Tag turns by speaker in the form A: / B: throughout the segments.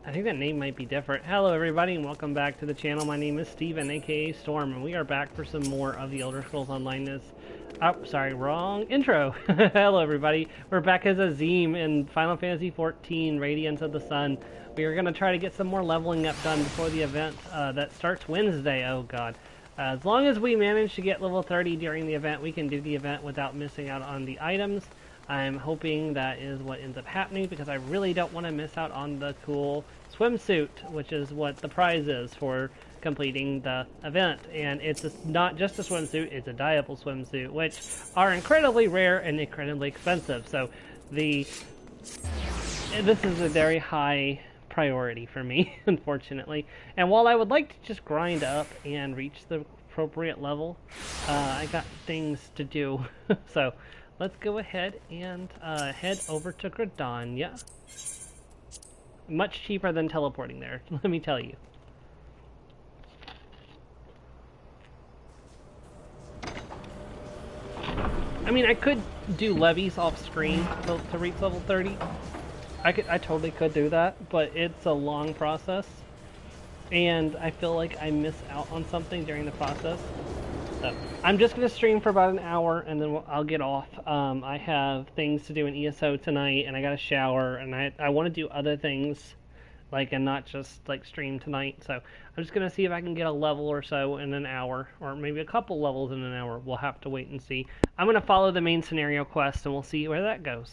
A: I think that name might be different. Hello everybody and welcome back to the channel. My name is Steven, aka Storm, and we are back for some more of the Elder Scrolls Onlineness. Oh, sorry, wrong intro. Hello everybody. We're back as Azim in Final Fantasy XIV, Radiance of the Sun. We are going to try to get some more leveling up done before the event that starts Wednesday. Oh god. As long as we manage to get level 30 during the event, we can do the event without missing out on the items. I'm hoping that is what ends up happening because I really don't want to miss out on the cool swimsuit, which is what the prize is for completing the event. And it's not just a swimsuit, it's a dyeable swimsuit, which are incredibly rare and incredibly expensive. So this is a very high priority for me, unfortunately. And while I would like to just grind up and reach the appropriate level, I got things to do. So let's go ahead and head over to Gridania. Much cheaper than teleporting there, let me tell you. I mean, I could do levies off screen to reach level 30. I totally could do that, but it's a long process. And I feel like I miss out on something during the process. So, I'm just going to stream for about an hour and then I'll get off. I have things to do in ESO tonight and I got a shower and I want to do other things and not just stream tonight. So I'm just going to see if I can get a level or so in an hour or maybe a couple levels in an hour. We'll have to wait and see. I'm going to follow the main scenario quest and we'll see where that goes.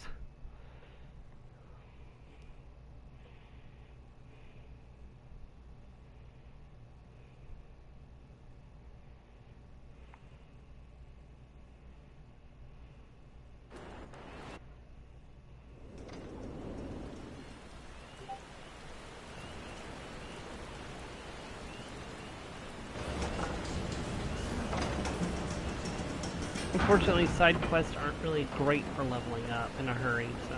A: Unfortunately, side quests aren't really great for leveling up in a hurry, so.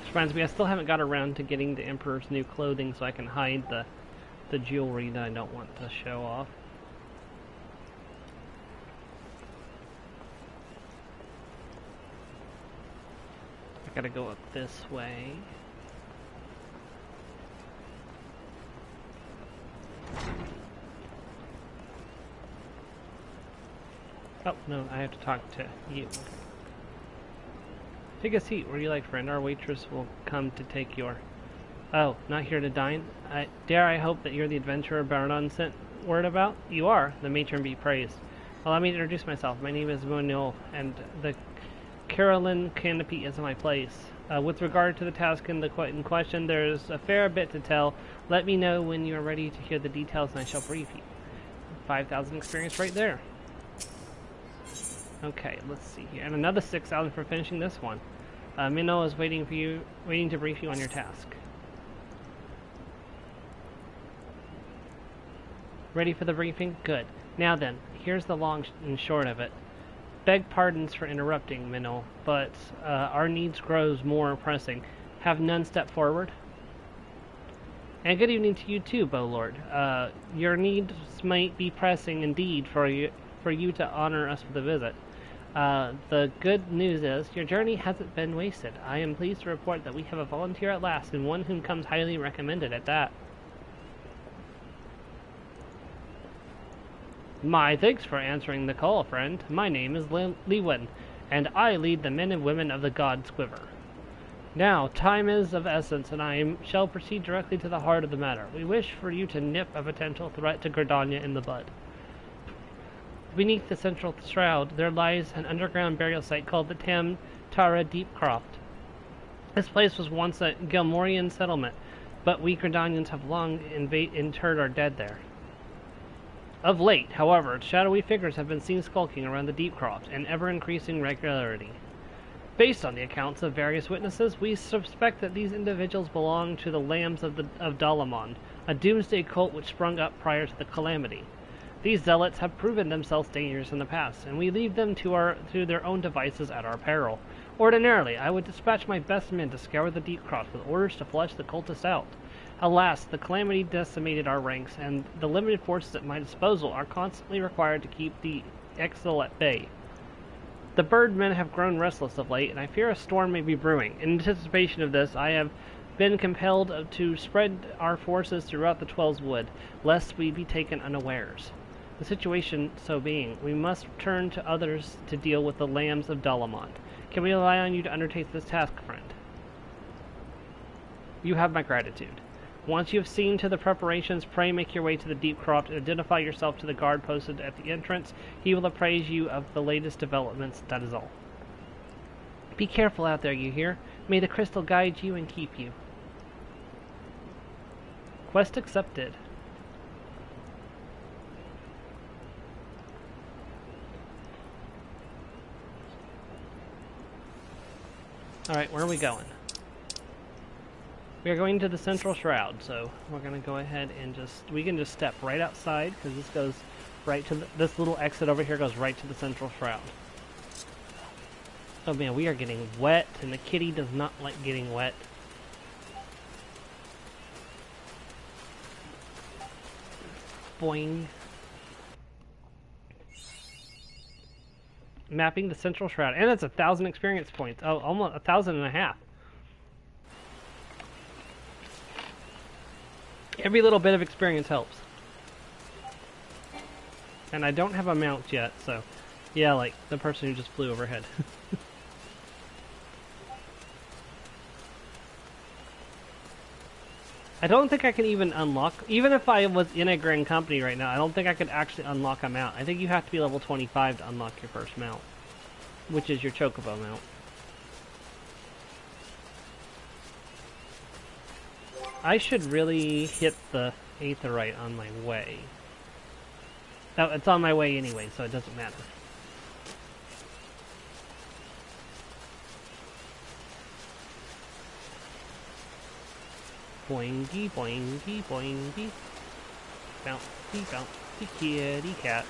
A: Which reminds me, I still haven't got around to getting the Emperor's new clothing so I can hide the jewelry that I don't want to show off. I gotta go up this way. Oh, no, I have to talk to you. Take a seat. Where do you like, friend? Our waitress will come to take your... Oh, not here to dine? Dare I hope that you're the adventurer Baron sent word about? You are. The matron be praised. Allow me to introduce myself. My name is Monil, and the Carolyn Canopy is my place. With regard to the task in question, there's a fair bit to tell. Let me know when you are ready to hear the details, and I shall brief you. 5,000 experience right there. Okay, let's see here. And another 6,000 for finishing this one. Minnow is waiting to brief you on your task. Ready for the briefing? Good. Now then, here's the long and short of it. Beg pardons for interrupting, Minnow, but our needs grows more pressing. Have none step forward? And good evening to you too, Bowlord. Your needs might be pressing indeed for you to honor us with a visit. The good news is, your journey hasn't been wasted. I am pleased to report that we have a volunteer at last, and one whom comes highly recommended at that. My thanks for answering the call, friend. My name is Lewin, and I lead the men and women of the God's Quiver. Now, time is of essence, and I shall proceed directly to the heart of the matter. We wish for you to nip a potential threat to Gridania in the bud. Beneath the central shroud, there lies an underground burial site called the Tam Tara Deepcroft. This place was once a Gilmorian settlement, but we Gridanians have long interred our dead there. Of late, however, shadowy figures have been seen skulking around the Deepcroft in ever-increasing regularity. Based on the accounts of various witnesses, we suspect that these individuals belong to the Lambs of Dalamond, a doomsday cult which sprung up prior to the Calamity. These zealots have proven themselves dangerous in the past, and we leave them to their own devices at our peril. Ordinarily, I would dispatch my best men to scour the Deepcroft with orders to flush the cultists out. Alas, the Calamity decimated our ranks, and the limited forces at my disposal are constantly required to keep the Exil at bay. The birdmen have grown restless of late, and I fear a storm may be brewing. In anticipation of this, I have been compelled to spread our forces throughout the Twelves Wood, lest we be taken unawares. The situation so being, we must turn to others to deal with the lambs of Dalamont. Can we rely on you to undertake this task, friend? You have my gratitude. Once you have seen to the preparations, pray make your way to the Deep Croft and identify yourself to the guard posted at the entrance. He will apprise you of the latest developments, that is all. Be careful out there, you hear? May the crystal guide you and keep you. Quest accepted. Alright, where are we going? We are going to the Central Shroud, so we're going to go ahead and we can just step right outside, because this goes right to this little exit over here goes right to the Central Shroud. Oh man, we are getting wet, and the kitty does not like getting wet. Boing. Mapping the Central Shroud, and it's 1,000 experience points. Oh, almost 1,500. Every little bit of experience helps. And I don't have a mount yet, so yeah, like the person who just flew overhead. I don't think I can even unlock, even if I was in a Grand Company right now, I don't think I could actually unlock a mount. I think you have to be level 25 to unlock your first mount, which is your Chocobo mount. I should really hit the Aetheryte on my way. Oh, it's on my way anyway, so it doesn't matter. Boingy, boingy, boingy. Bouncy, bouncy, kitty cat.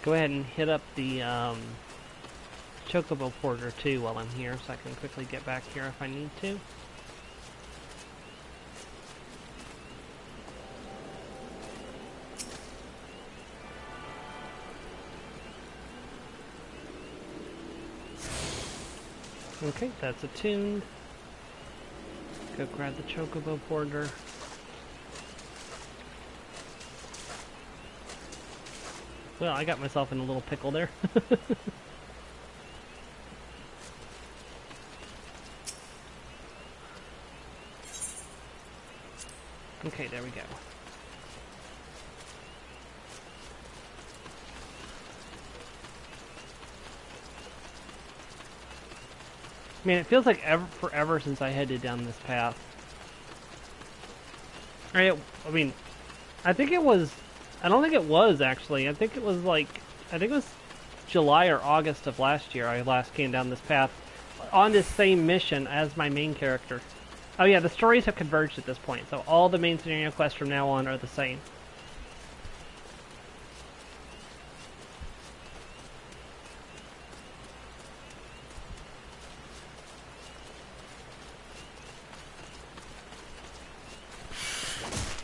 A: Go ahead and hit up the Chocobo Porter too while I'm here, so I can quickly get back here if I need to. Okay, that's attuned. Go grab the Chocobo Porter. Well, I got myself in a little pickle there. Okay, there we go. Man, it feels like forever since I headed down this path. I mean, I think it was... I don't think it was, actually. I think it was July or August of last year I last came down this path on this same mission as my main character. Oh yeah, the stories have converged at this point, so all the main scenario quests from now on are the same.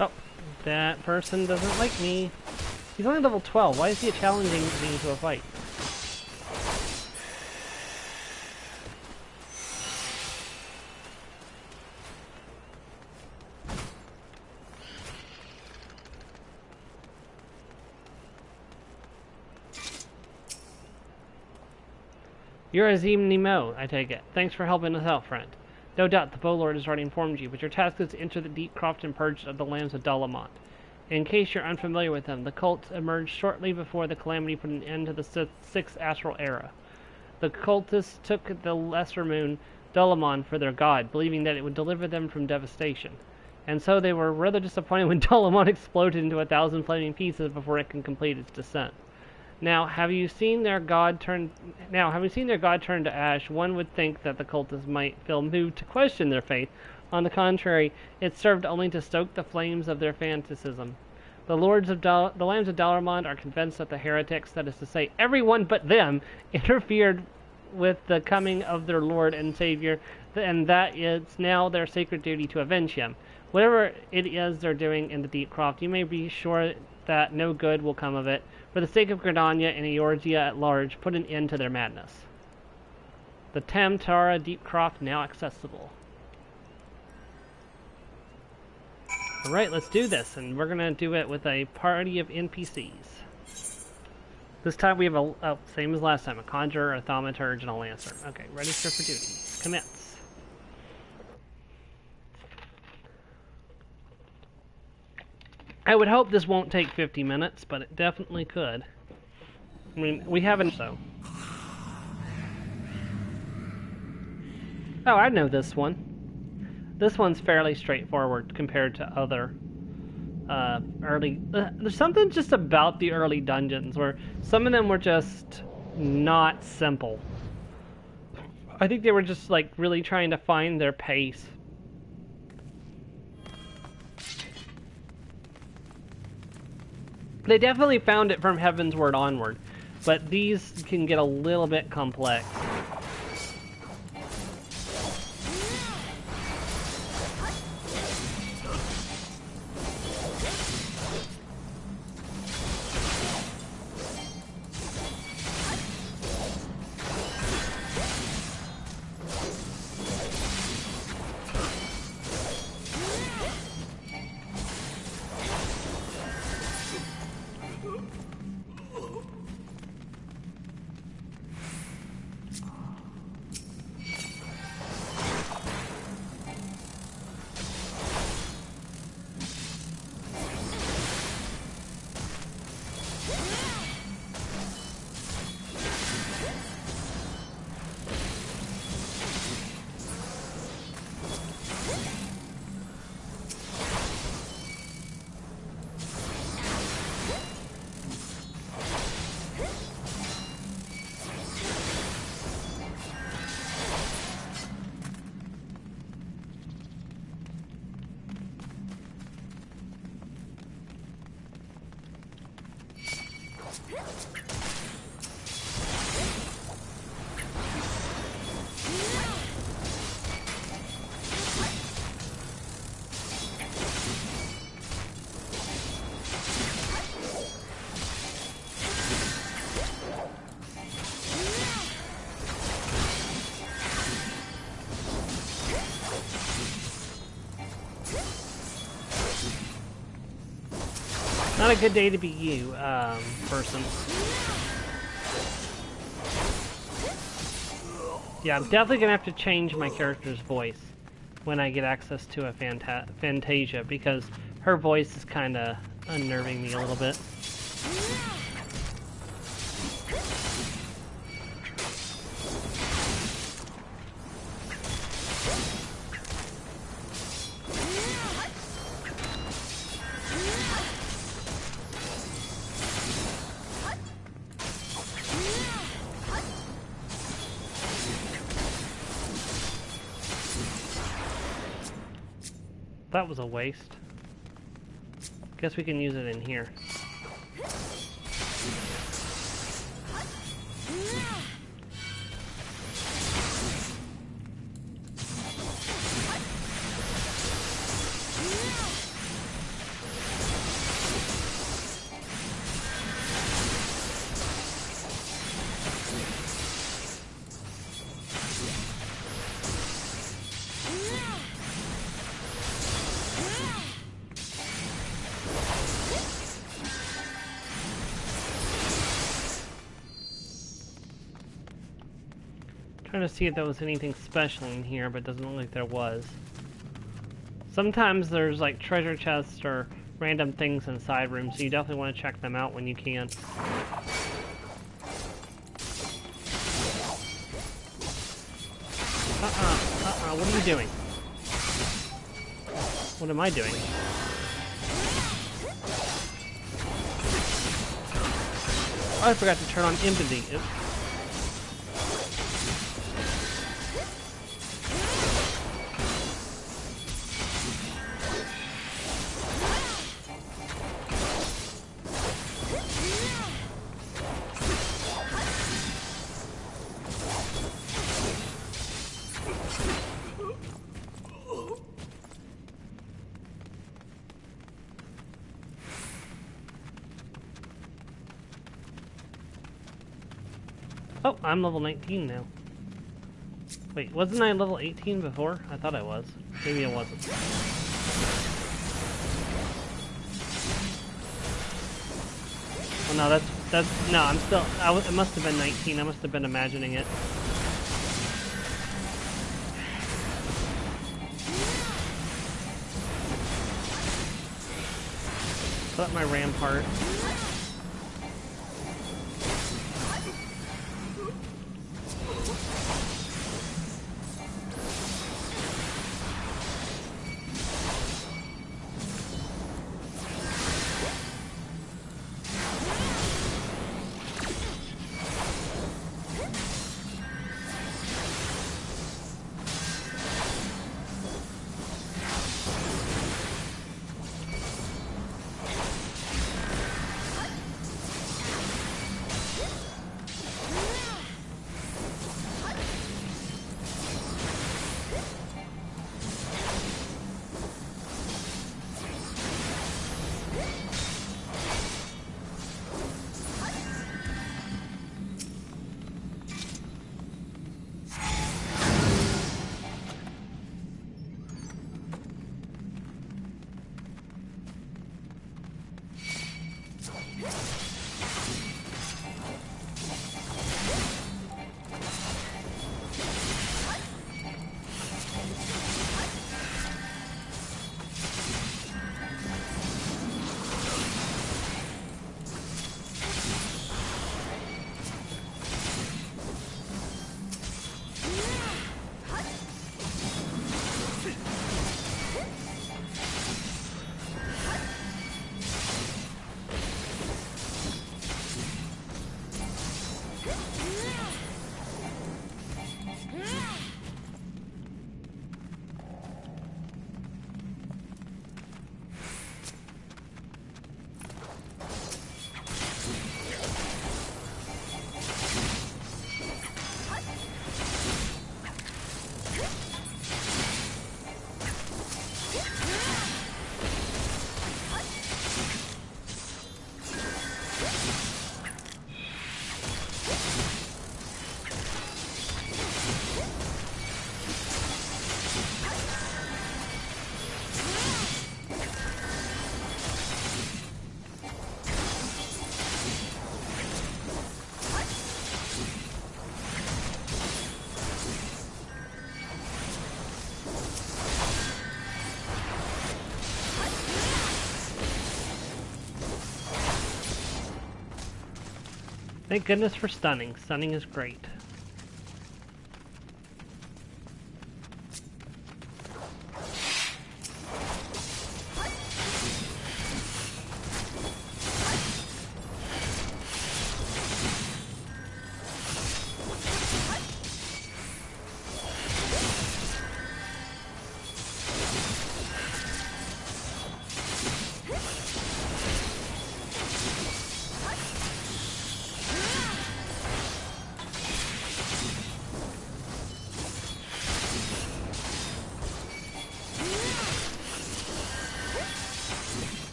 A: Oh, that person doesn't like me. He's only level 12. Why is he challenging me to a fight? You're Azim Nemo, I take it. Thanks for helping us out, friend. No doubt the Bowlord has already informed you, but your task is to enter the Deep Croft and purge of the Lambs of Dalamont. In case you're unfamiliar with them, the cult emerged shortly before the Calamity put an end to the Sixth Astral Era. The cultists took the Lesser Moon, Dalamon, for their god, believing that it would deliver them from devastation. And so they were rather disappointed when Dalamon exploded into 1,000 flaming pieces before it can complete its descent. Now, have you seen their god turn to ash? One would think that the cultists might feel moved to question their faith. On the contrary, it served only to stoke the flames of their fanaticism. The Lambs of Dalamont are convinced that the heretics, that is to say, everyone but them, interfered with the coming of their Lord and Savior, and that it's now their sacred duty to avenge him. Whatever it is they're doing in the Deep Croft, you may be sure that no good will come of it. For the sake of Gridania and Eorzea at large, put an end to their madness. The Tamtara Deep Croft now accessible. Alright, let's do this, and we're gonna do it with a party of NPCs. This time we have same as last time, a Conjurer, a Thaumaturge, and a Lancer. Okay, register for duty. Commence. I would hope this won't take 50 minutes, but it definitely could. I mean, we haven't, so. Oh, I know this one. This one's fairly straightforward compared to other early... there's something just about the early dungeons where some of them were just not simple. I think they were just like really trying to find their pace. They definitely found it from Heavensward onward, but these can get a little bit complex. Not a good day to be you, person. Yeah, I'm definitely gonna have to change my character's voice when I get access to a Fantasia, because her voice is kinda unnerving me a little bit. That was a waste. Guess we can use it in here. Trying to see if there was anything special in here, but it doesn't look like there was. Sometimes there's like treasure chests or random things in side rooms, so you definitely want to check them out when you can. What are you doing? What am I doing? Oh, I forgot to turn on empathy. Oops. Oh, I'm level 19 now. Wait, wasn't I level 18 before? I thought I was. Maybe I wasn't. Oh no, no, I'm still, it must have been 19, I must have been imagining it. Put up my rampart. Thank goodness for stunning. Stunning is great.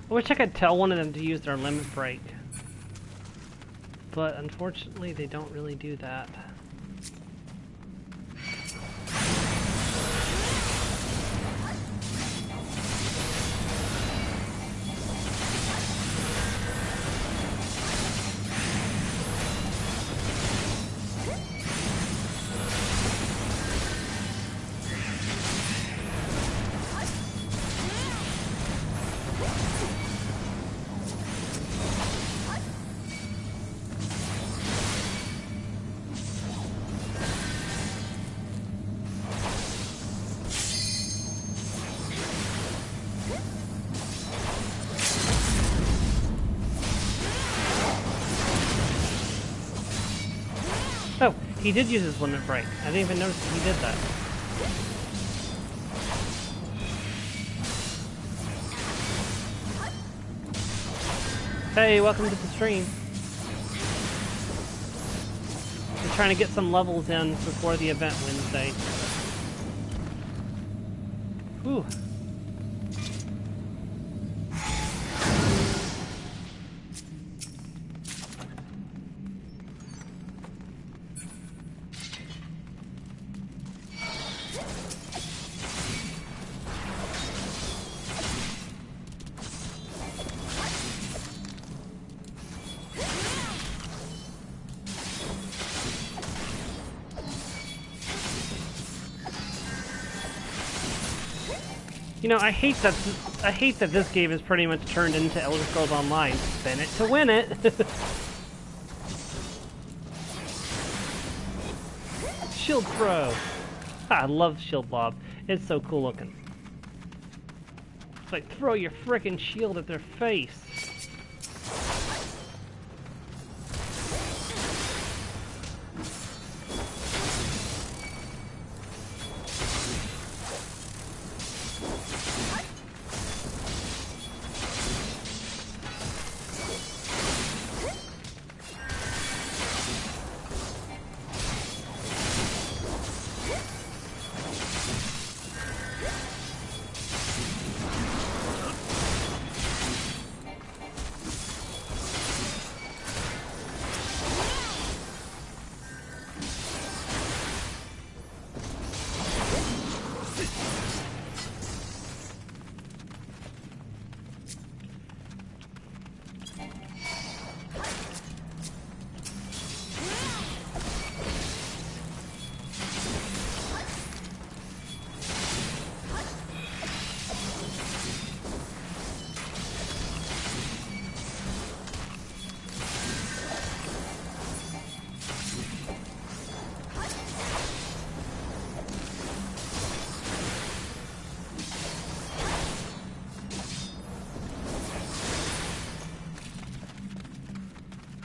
A: I wish I could tell one of them to use their limit break. But unfortunately, they don't really do that. Oh, he did use his limit break. I didn't even notice he did that. Hey, welcome to the stream. Just trying to get some levels in before the event Wednesday. Whew. You know, I hate that this game is pretty much turned into Elder Scrolls Online. Spin it to win it. Shield throw. I love shield lob. It's so cool looking. It's like throw your frickin' shield at their face.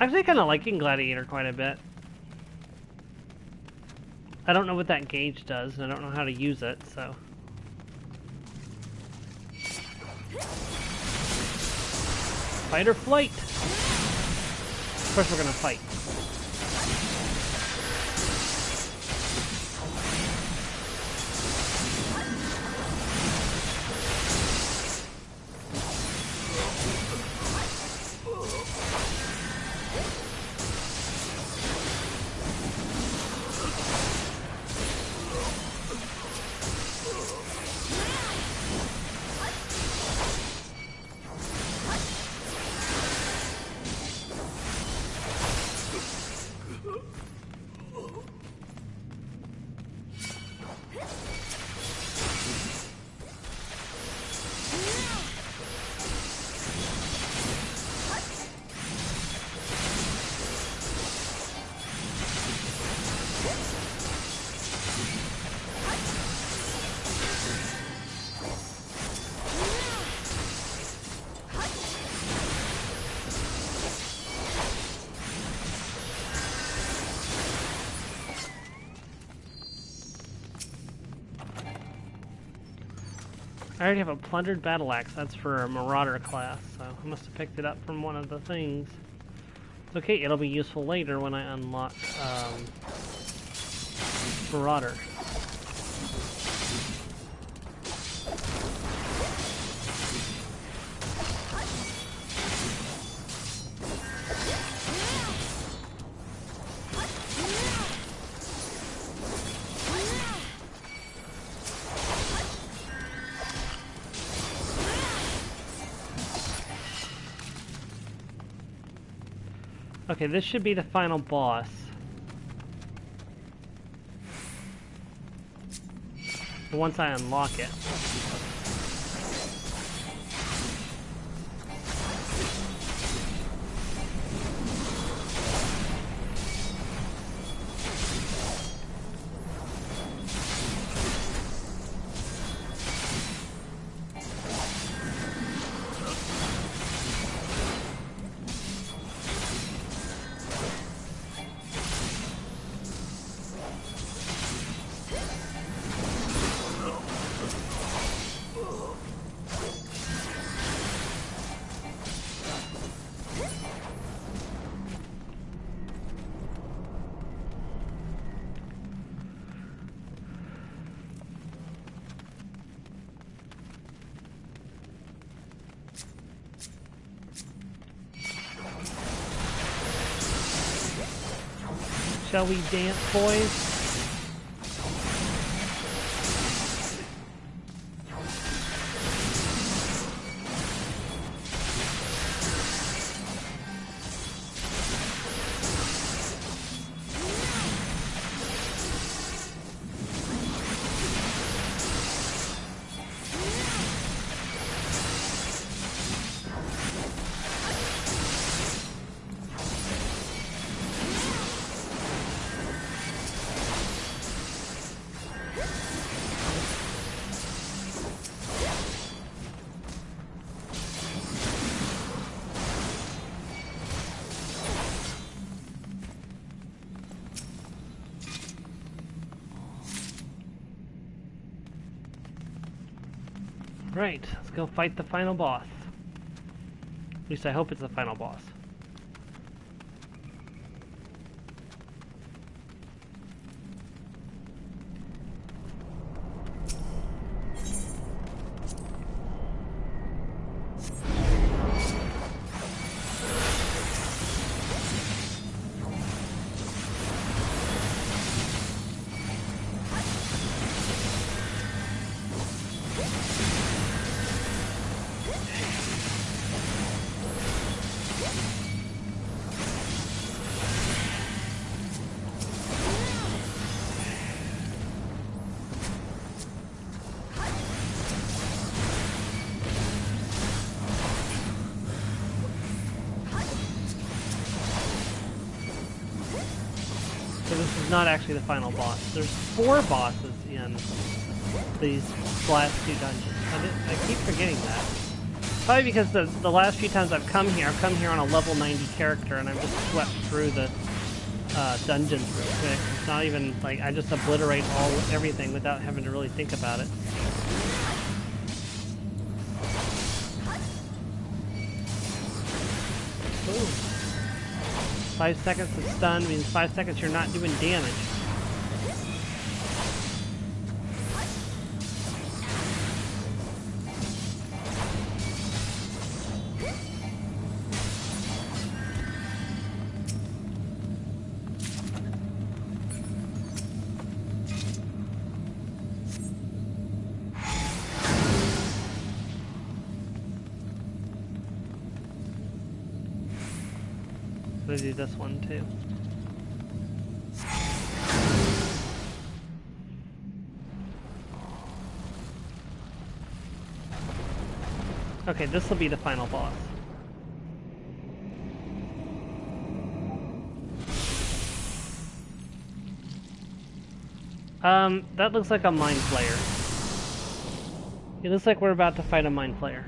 A: I'm actually kind of liking Gladiator quite a bit. I don't know what that gauge does, and I don't know how to use it, so... Fight or flight? Of course we're gonna fight. I already have a plundered battle axe. That's for a marauder class, so I must have picked it up from one of the things. It's okay, it'll be useful later when I unlock marauder. Okay, this should be the final boss. Once I unlock it. Shall we dance, boys? Right, let's go fight the final boss. At least I hope it's the final boss. So this is not actually the final boss. There's 4 bosses in these last 2 dungeons. I keep forgetting that. Probably because the last few times I've come here on a level 90 character and I've just swept through the dungeons real quick. It's not even like I just obliterate everything without having to really think about it. Ooh. 5 seconds to stun means 5 seconds you're not doing damage. I'm gonna do this one too. Okay, this will be the final boss. That looks like a Mind Flayer. It looks like we're about to fight a Mind Flayer.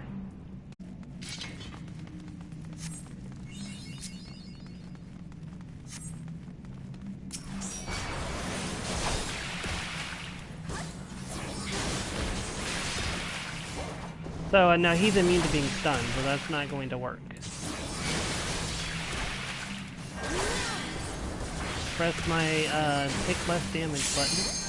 A: So now he's immune to being stunned, so that's not going to work. Press my take less damage button.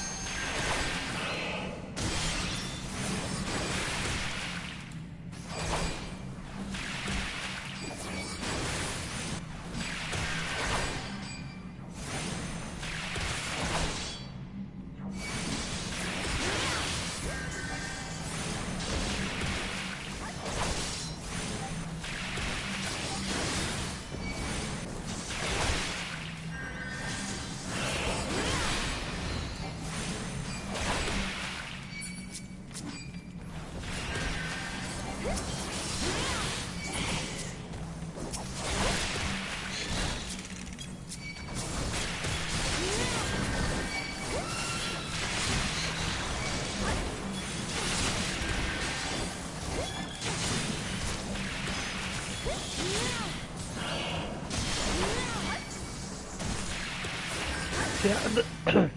A: Yeah.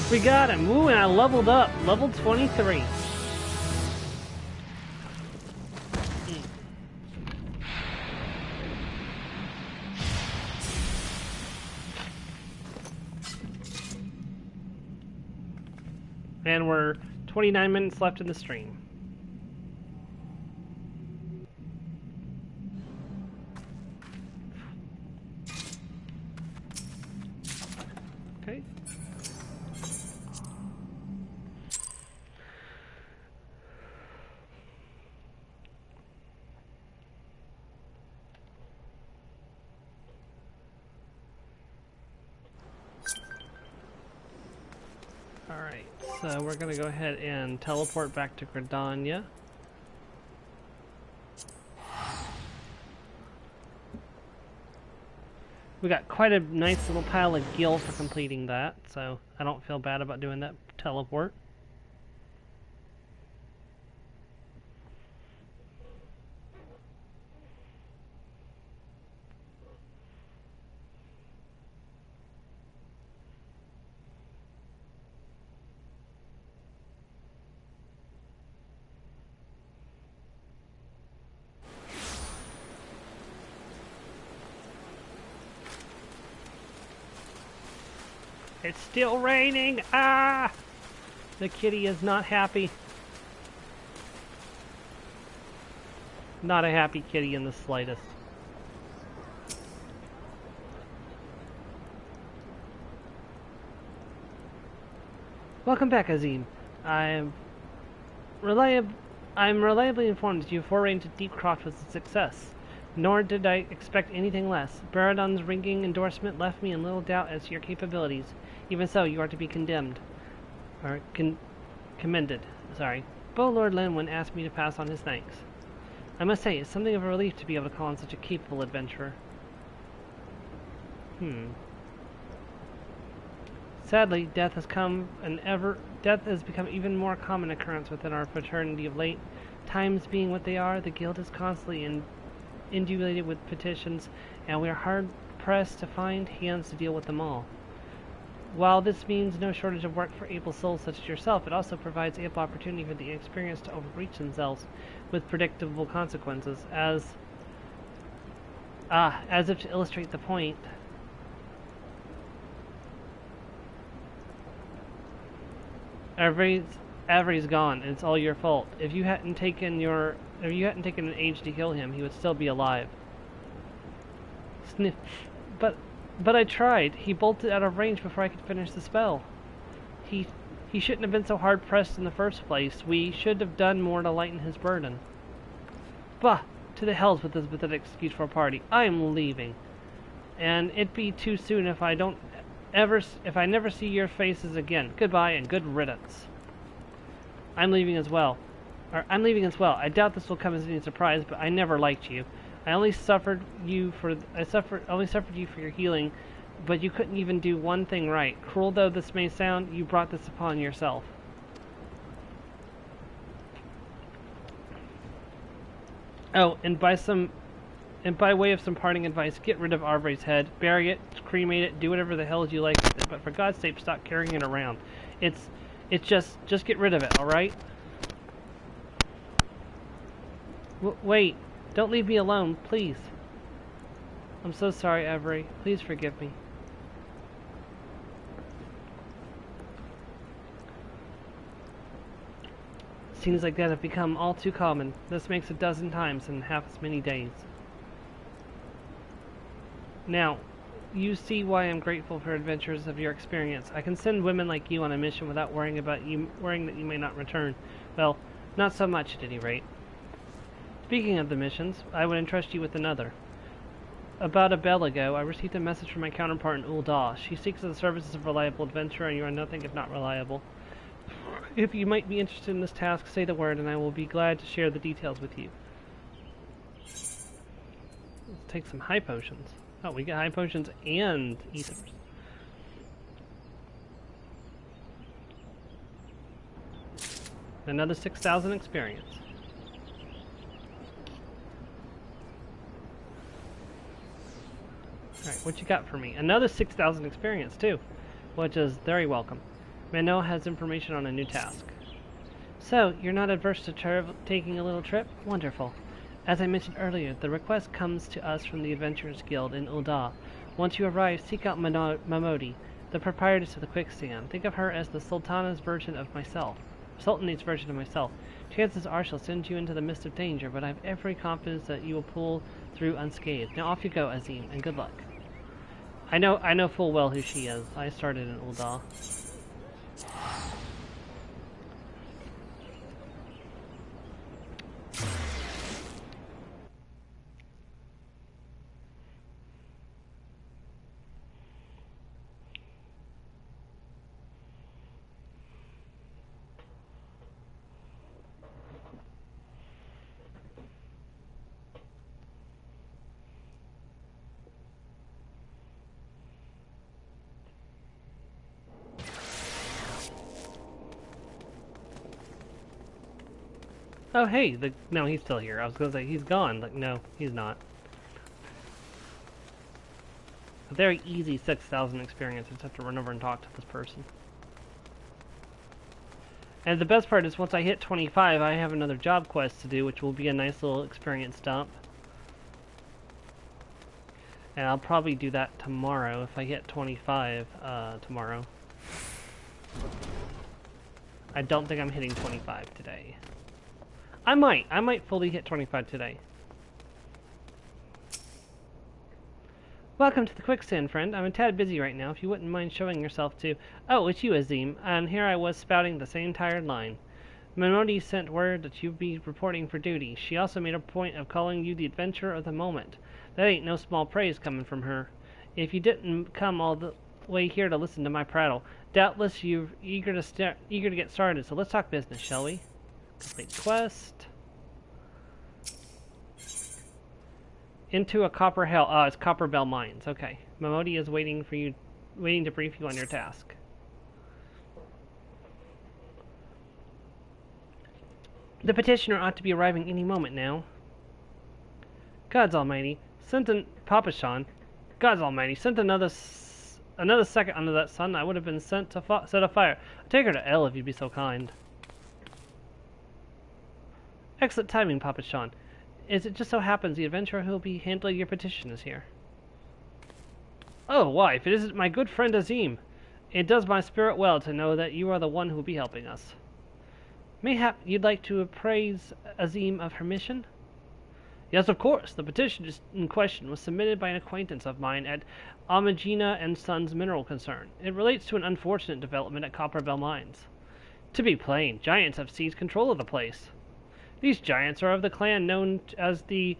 A: We got him. Ooh, and I leveled up. Level 23. And we're 29 minutes left in the stream. Alright, so we're gonna go ahead and teleport back to Gridania. We got quite a nice little pile of gil for completing that, so I don't feel bad about doing that teleport. It's still raining! Ah! The kitty is not happy. Not a happy kitty in the slightest. Welcome back, Azim. I'm reliably informed that you forayed into Deepcroft was a success. Nor did I expect anything less. Baradon's ringing endorsement left me in little doubt as to your capabilities. Even so, you are to be commended. Sorry. Bo Lord Linwin asked me to pass on his thanks. I must say, it's something of a relief to be able to call on such a capable adventurer. Sadly, death has become even more common occurrence within our fraternity of late. Times being what they are, the guild is constantly inundated with petitions, and we are hard pressed to find hands to deal with them all. While this means no shortage of work for able souls such as yourself, it also provides ample opportunity for the inexperienced to overreach themselves with predictable consequences. As if to illustrate the point, Avery's gone, and it's all your fault. If you hadn't taken an age to heal him, he would still be alive. Sniff. But I tried. He bolted out of range before I could finish the spell. He shouldn't have been so hard pressed in the first place. We should have done more to lighten his burden. Bah! To the hells with this pathetic excuse for a party. I am leaving. And it'd be too soon if I never see your faces again. Goodbye and good riddance. I'm leaving as well. I doubt this will come as any surprise, but I never liked you. I only suffered you for your healing, but you couldn't even do one thing right. Cruel though this may sound, you brought this upon yourself. Oh, and by way of some parting advice, get rid of Arbery's head, bury it, cremate it, do whatever the hell you like with it, but for God's sake, stop carrying it around. It's just get rid of it, alright? Wait, don't leave me alone, please. I'm so sorry, Avery. Please forgive me. Scenes like that have become all too common. This makes a dozen times in half as many days. Now, you see why I'm grateful for adventures of your experience. I can send women like you on a mission without worrying that you may not return. Well, not so much at any rate. Speaking of the missions, I would entrust you with another. About a bell ago, I received a message from my counterpart in Ul'dah. She seeks the services of a reliable adventurer, and you are nothing if not reliable. If you might be interested in this task, say the word, and I will be glad to share the details with you. Let's take some high potions. Oh, we get high potions and ethers. Another 6,000 experience. Alright, what you got for me? Another 6,000 experience, too, which is very welcome. Manoa has information on a new task. So, you're not adverse to taking a little trip? Wonderful. As I mentioned earlier, the request comes to us from the Adventurers Guild in Ul'dah. Once you arrive, seek out Mamodi, the proprietress of the Quicksand. Think of her as the Sultanate's version of myself. Chances are she'll send you into the midst of danger, but I have every confidence that you will pull through unscathed. Now off you go, Azim, and good luck. I know full well who she is. I started in Ul'dah. Oh, hey, no, he's still here. I was gonna say, he's gone. Like, no, he's not. A very easy 6,000 experience. I just have to run over and talk to this person. And the best part is once I hit 25, I have another job quest to do, which will be a nice little experience dump. And I'll probably do that tomorrow if I hit 25 tomorrow. I don't think I'm hitting 25 today. I might fully hit 25 today. Welcome to the quicksand, friend. I'm a tad busy right now, if you wouldn't mind showing yourself to... Oh, it's you, Azim, and here I was spouting the same tired line. Minoti sent word that you'd be reporting for duty. She also made a point of calling you the adventurer of the moment. That ain't no small praise coming from her. If you didn't come all the way here to listen to my prattle, doubtless you're eager to get started, so let's talk business, shall we? Complete quest. Into a copper hell. It's Copper Bell Mines. Okay. Momodi is waiting to brief you on your task. The petitioner ought to be arriving any moment now. God's almighty. God's almighty. Sent another second under that sun, I would have been sent to set a fire. I'll take her to L if you'd be so kind. Excellent timing, Papa Sean. It just so happens the adventurer who will be handling your petition is here. Oh, wife, it isn't my good friend Azim. It does my spirit well to know that you are the one who will be helping us. Mayhap you'd like to appraise Azim of her mission? Yes, of course. The petition in question was submitted by an acquaintance of mine at Amagina and Sons Mineral Concern. It relates to an unfortunate development at Copper Bell Mines. To be plain, giants have seized control of the place. These giants are of the clan known as the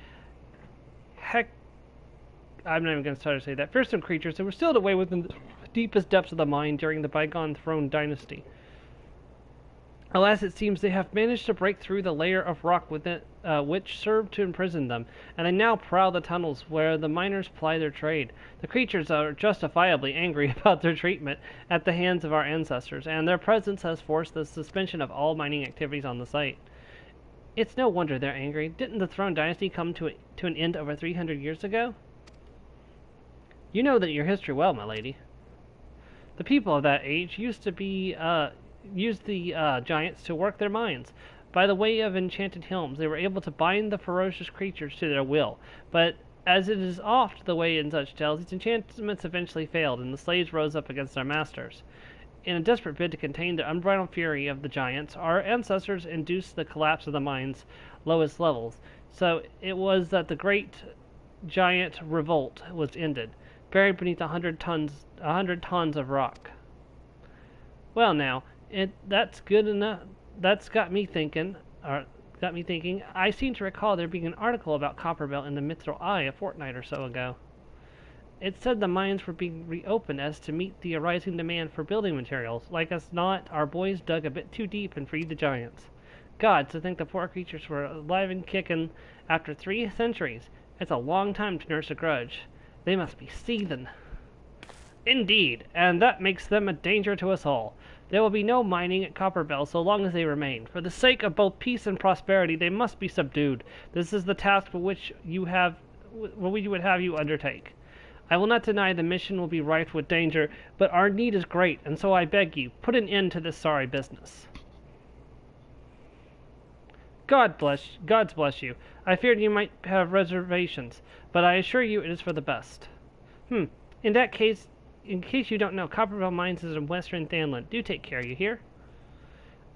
A: I'm not even going to start to say that. Fearsome creatures that were sealed away within the deepest depths of the mine during the bygone Throne Dynasty. Alas, it seems they have managed to break through the layer of rock within, which served to imprison them, and they now prowl the tunnels where the miners ply their trade. The creatures are justifiably angry about their treatment at the hands of our ancestors, and their presence has forced the suspension of all mining activities on the site. It's no wonder they're angry. Didn't the Throne Dynasty come to an end over 300 years ago? You know that your history well, my lady. The people of that age used the giants to work their mines. By the way of enchanted helms, they were able to bind the ferocious creatures to their will. But as it is oft the way in such tales, these enchantments eventually failed, and the slaves rose up against their masters. In a desperate bid to contain the unbridled fury of the giants, our ancestors induced the collapse of the mine's lowest levels. So it was that the great giant revolt was ended, buried beneath 100 tons of rock. Well, now, that's good enough. That's got me thinking. I seem to recall there being an article about Copperbell in the Mithril Eye a fortnight or so ago. It said the mines were being reopened as to meet the arising demand for building materials. Like us not, our boys dug a bit too deep and freed the giants. God, to think the poor creatures were alive and kicking after 3 centuries. It's a long time to nurse a grudge. They must be seething. Indeed, and that makes them a danger to us all. There will be no mining at Copperbell so long as they remain. For the sake of both peace and prosperity, they must be subdued. This is the task for which we would have you undertake. I will not deny the mission will be rife with danger, but our need is great, and so I beg you, put an end to this sorry business. God's bless you. I feared you might have reservations, but I assure you it is for the best. In that case, in case you don't know, Copperbell Mines is in western Thanland. Do take care, you hear?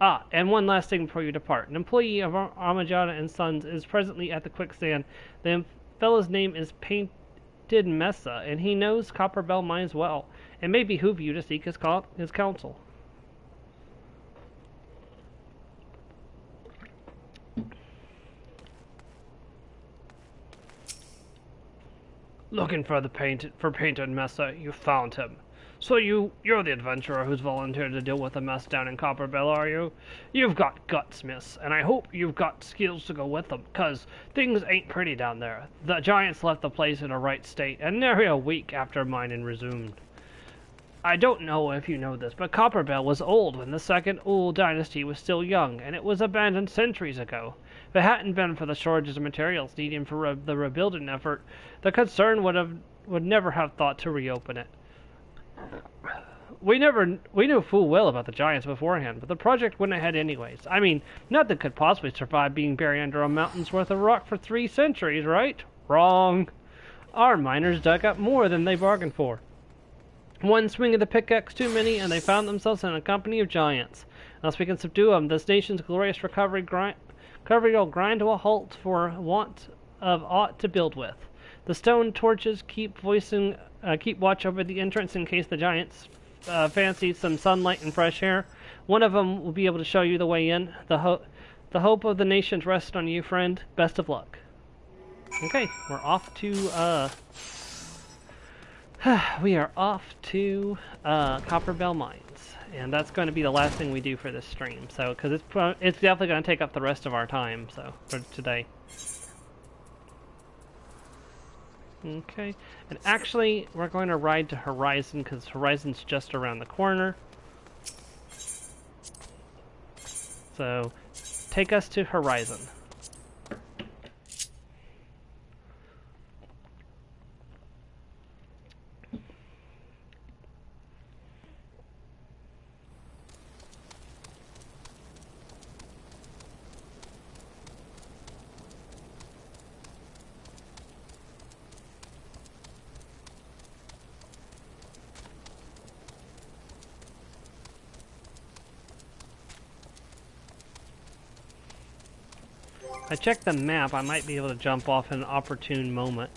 A: Ah, and one last thing before you depart. An employee of Armajana and Sons is presently at the quicksand. The fellow's name is Painted Mesa, and he knows Copperbell Mines well. It may behoove you to seek his counsel. Looking for Painted Mesa, you found him. So you're the adventurer who's volunteered to deal with the mess down in Copperbell, are you? You've got guts, miss, and I hope you've got skills to go with them, 'cause things ain't pretty down there. The giants left the place in a right state, and nary a week after mining resumed. I don't know if you know this, but Copperbell was old when the second Ul dynasty was still young, and it was abandoned centuries ago. If it hadn't been for the shortages of materials needed for the rebuilding effort, the concern would never have thought to reopen it. We knew full well about the giants beforehand, but the project went ahead anyways. I mean, nothing could possibly survive being buried under a mountain's worth of rock for 3 centuries, right? Wrong. Our miners dug up more than they bargained for. One swing of the pickaxe too many, and they found themselves in a company of giants. Unless we can subdue them, this nation's glorious recovery will grind to a halt for want of aught to build with. The stone torches keep watch over the entrance in case the giants fancy some sunlight and fresh air. One of them will be able to show you the way in. The hope of the nations rests on you, friend. Best of luck. Okay, we're off to we are off to Copper Bell Mines, and that's going to be the last thing we do for this stream. So, because it's definitely going to take up the rest of our time. So for today. Okay, and actually, we're going to ride to Horizon because Horizon's just around the corner. So, take us to Horizon. If I check the map, I might be able to jump off in an opportune moment.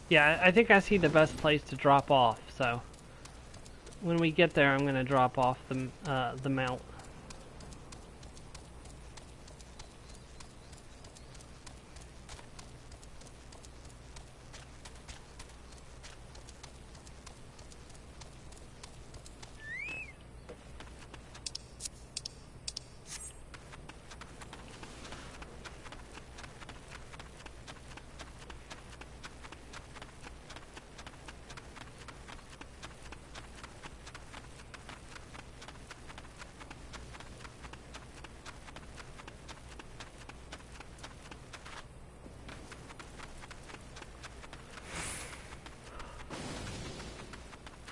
A: Yeah, I think I see the best place to drop off, so when we get there, I'm going to drop off the mount.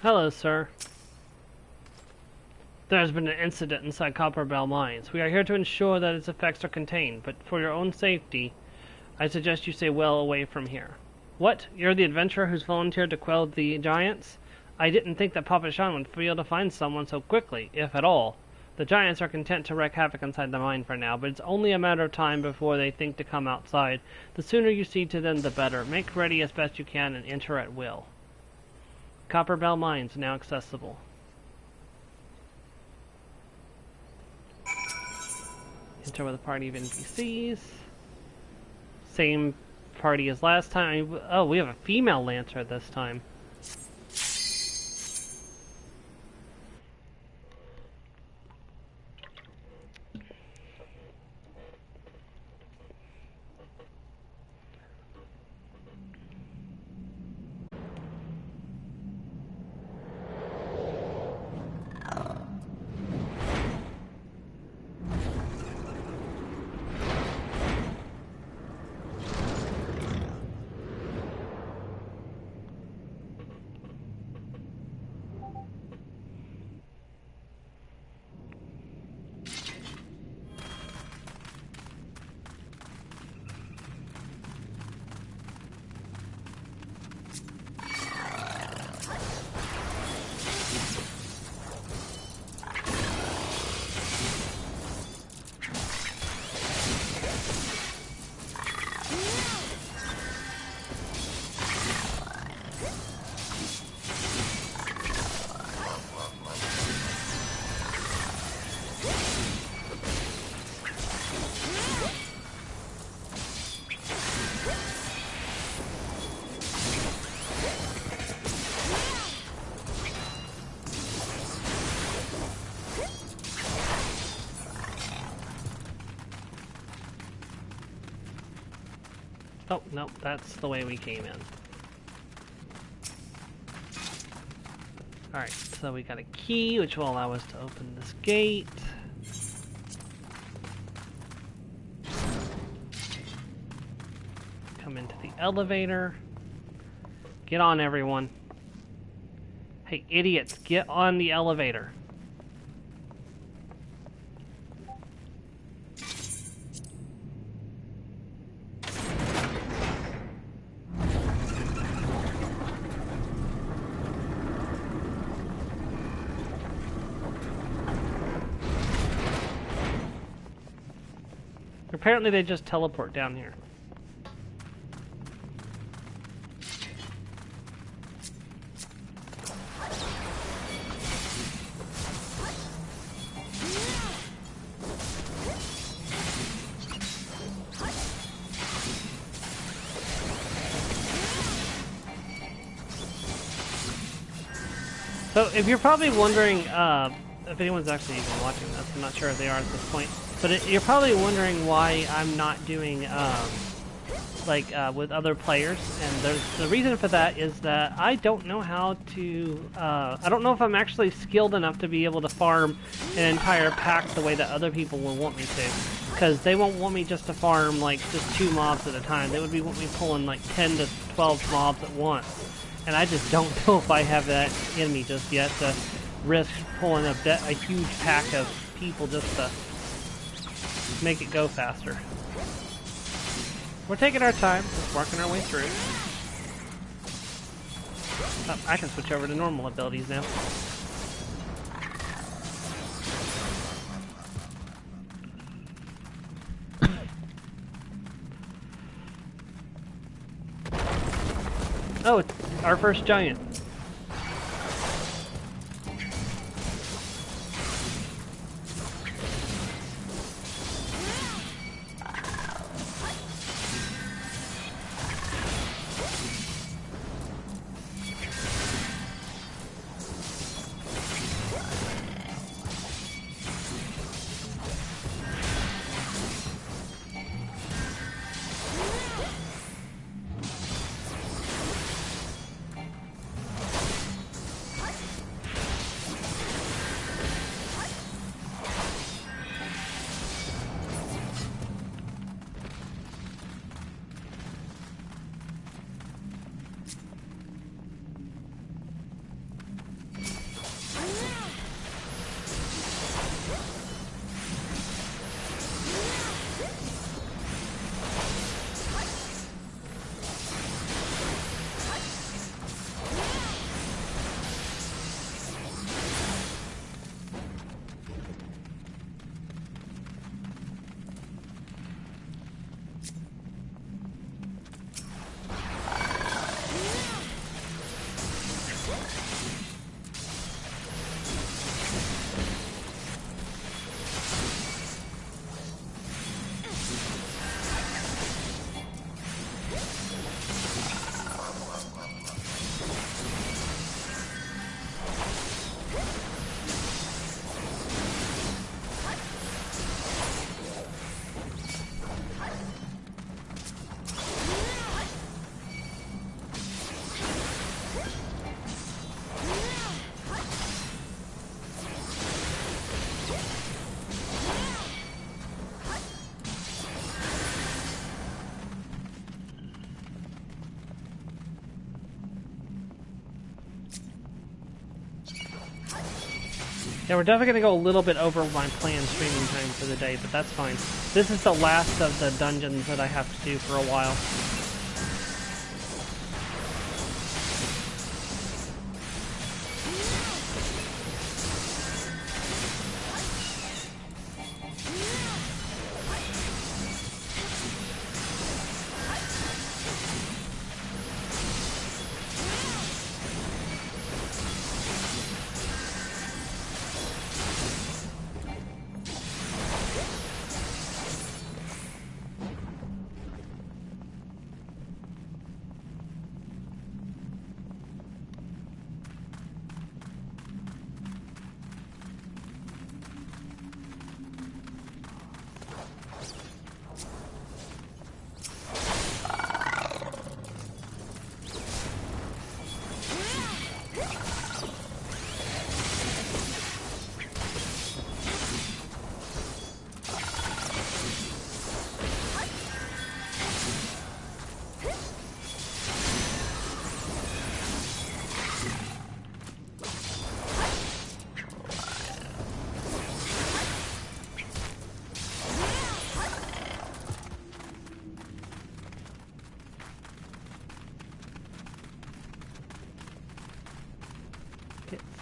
A: Hello, sir. There has been an incident inside Copper Bell Mines. We are here to ensure that its effects are contained, but for your own safety, I suggest you stay well away from here. What? You're the adventurer who's volunteered to quell the giants? I didn't think that Papa Shan would be able to find someone so quickly, if at all. The giants are content to wreak havoc inside the mine for now, but it's only a matter of time before they think to come outside. The sooner you see to them, the better. Make ready as best you can and enter at will. Copper Bell Mines now accessible. Enter with a party of NPCs. Same party as last time. Oh, we have a female lancer this time. Oh, nope, that's the way we came in. Alright, so we got a key, which will allow us to open this gate. Come into the elevator. Get on, everyone. Hey, idiots, get on the elevator. Apparently they just teleport down here. So if you're probably wondering, if anyone's actually even watching this, I'm not sure if they are at this point, but you're probably wondering why I'm not doing, with other players, and the reason for that is that I don't know how to, I don't know if I'm actually skilled enough to be able to farm an entire pack the way that other people will want me to, because they won't want me just to farm, like, just 2 mobs at a time. They would want me pulling, like, 10 to 12 mobs at once. And I just don't know if I have that in me just yet to risk pulling a huge pack of people just to make it go faster. We're taking our time, just working our way through. Oh, I can switch over to normal abilities now. Oh, it's our first giant. Yeah, we're definitely going to go a little bit over my planned streaming time for the day, but that's fine. This is the last of the dungeons that I have to do for a while.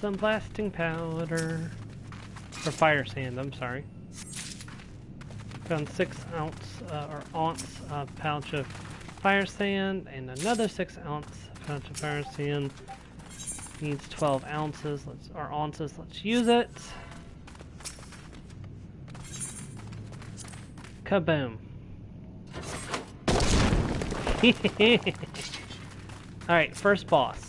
A: some blasting powder. Or fire sand, I'm sorry. Found 6 ounce or ounce pouch of fire sand and another 6 ounce pouch of fire sand. Needs 12 ounces. Let's use it. Kaboom. Alright, first boss.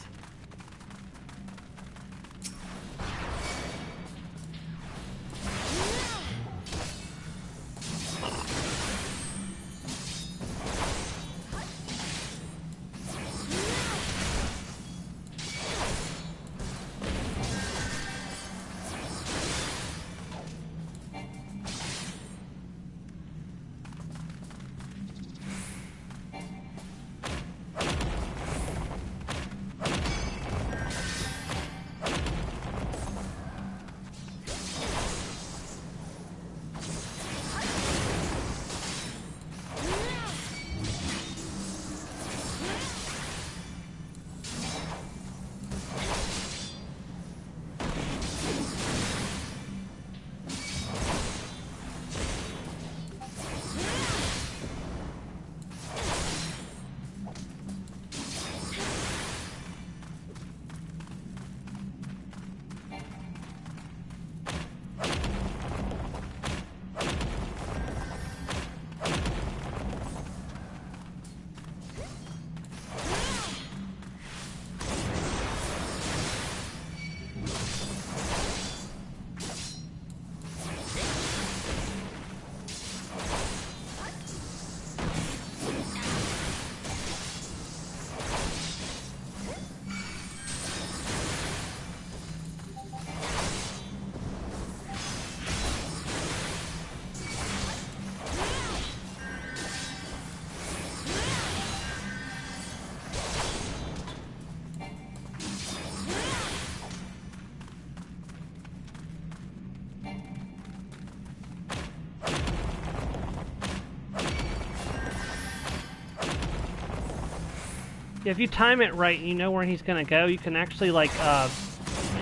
A: If you time it right, you know where he's gonna go. You can actually like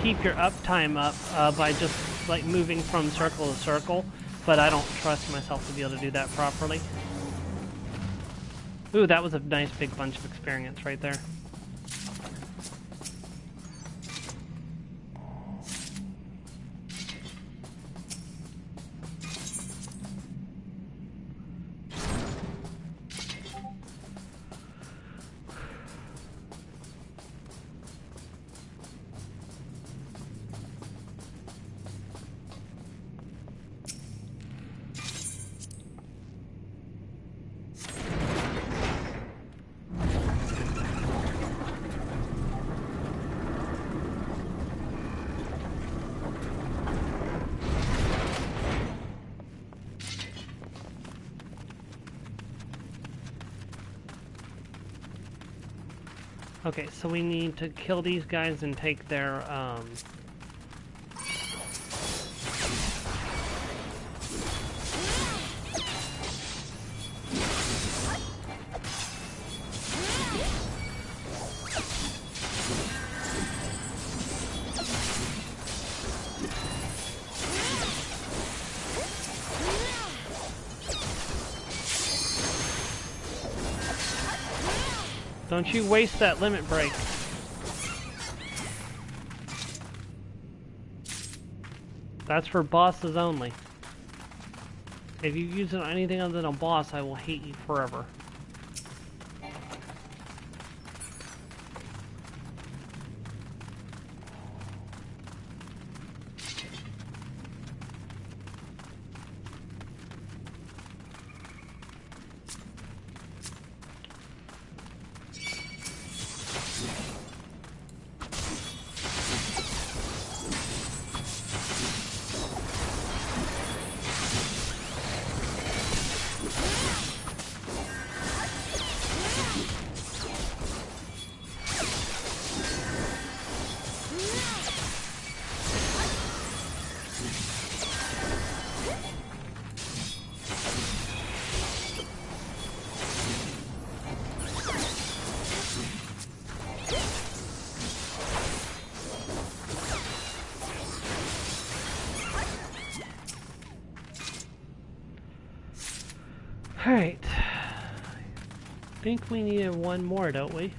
A: keep your uptime up by just like moving from circle to circle. But I don't trust myself to be able to do that properly. Ooh, that was a nice big bunch of experience right there. Okay, so we need to kill these guys and take their, Don't you waste that limit break. That's for bosses only. If you use it on anything other than a boss, I will hate you forever. Alright. I think we needed one more, don't we?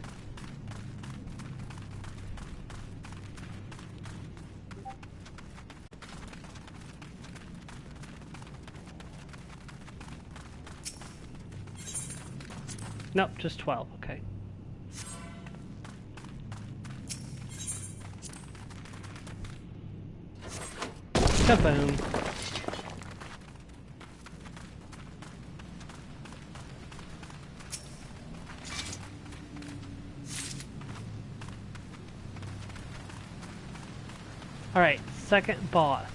A: Nope, just 12, okay. Kaboom. Alright, second boss.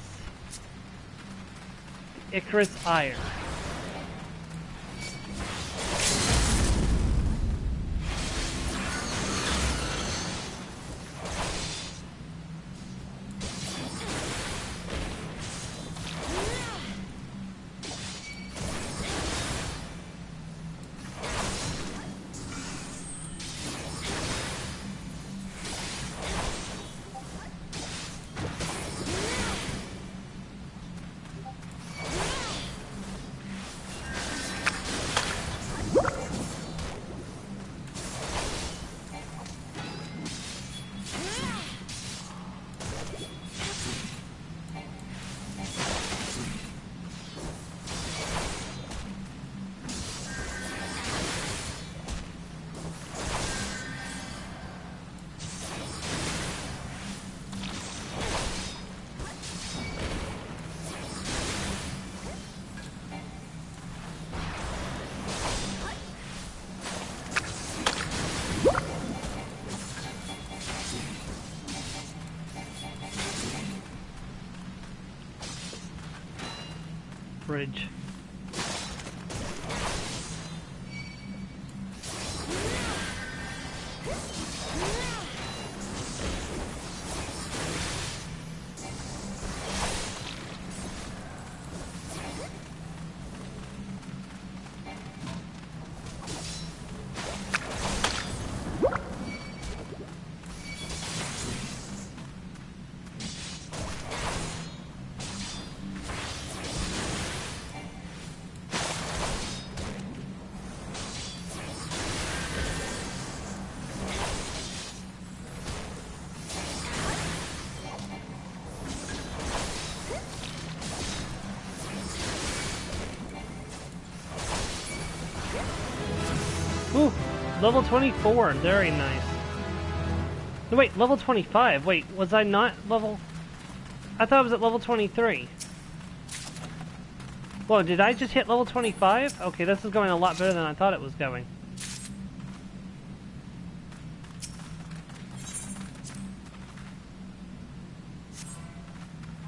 A: Icarus Ire. Bridge. Ooh, level 24, very nice. No, wait, level 25. Wait, was I not level... I thought I was at level 23. Whoa, did I just hit level 25? Okay, this is going a lot better than I thought it was going.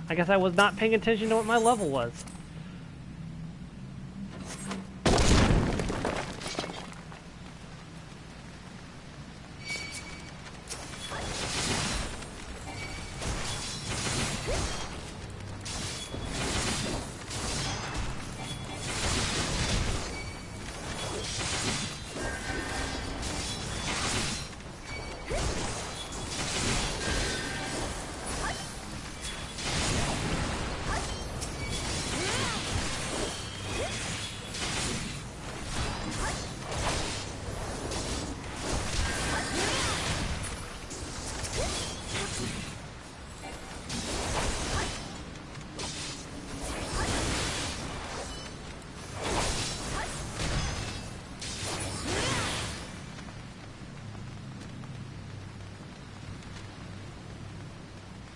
A: I guess I was not paying attention to what my level was.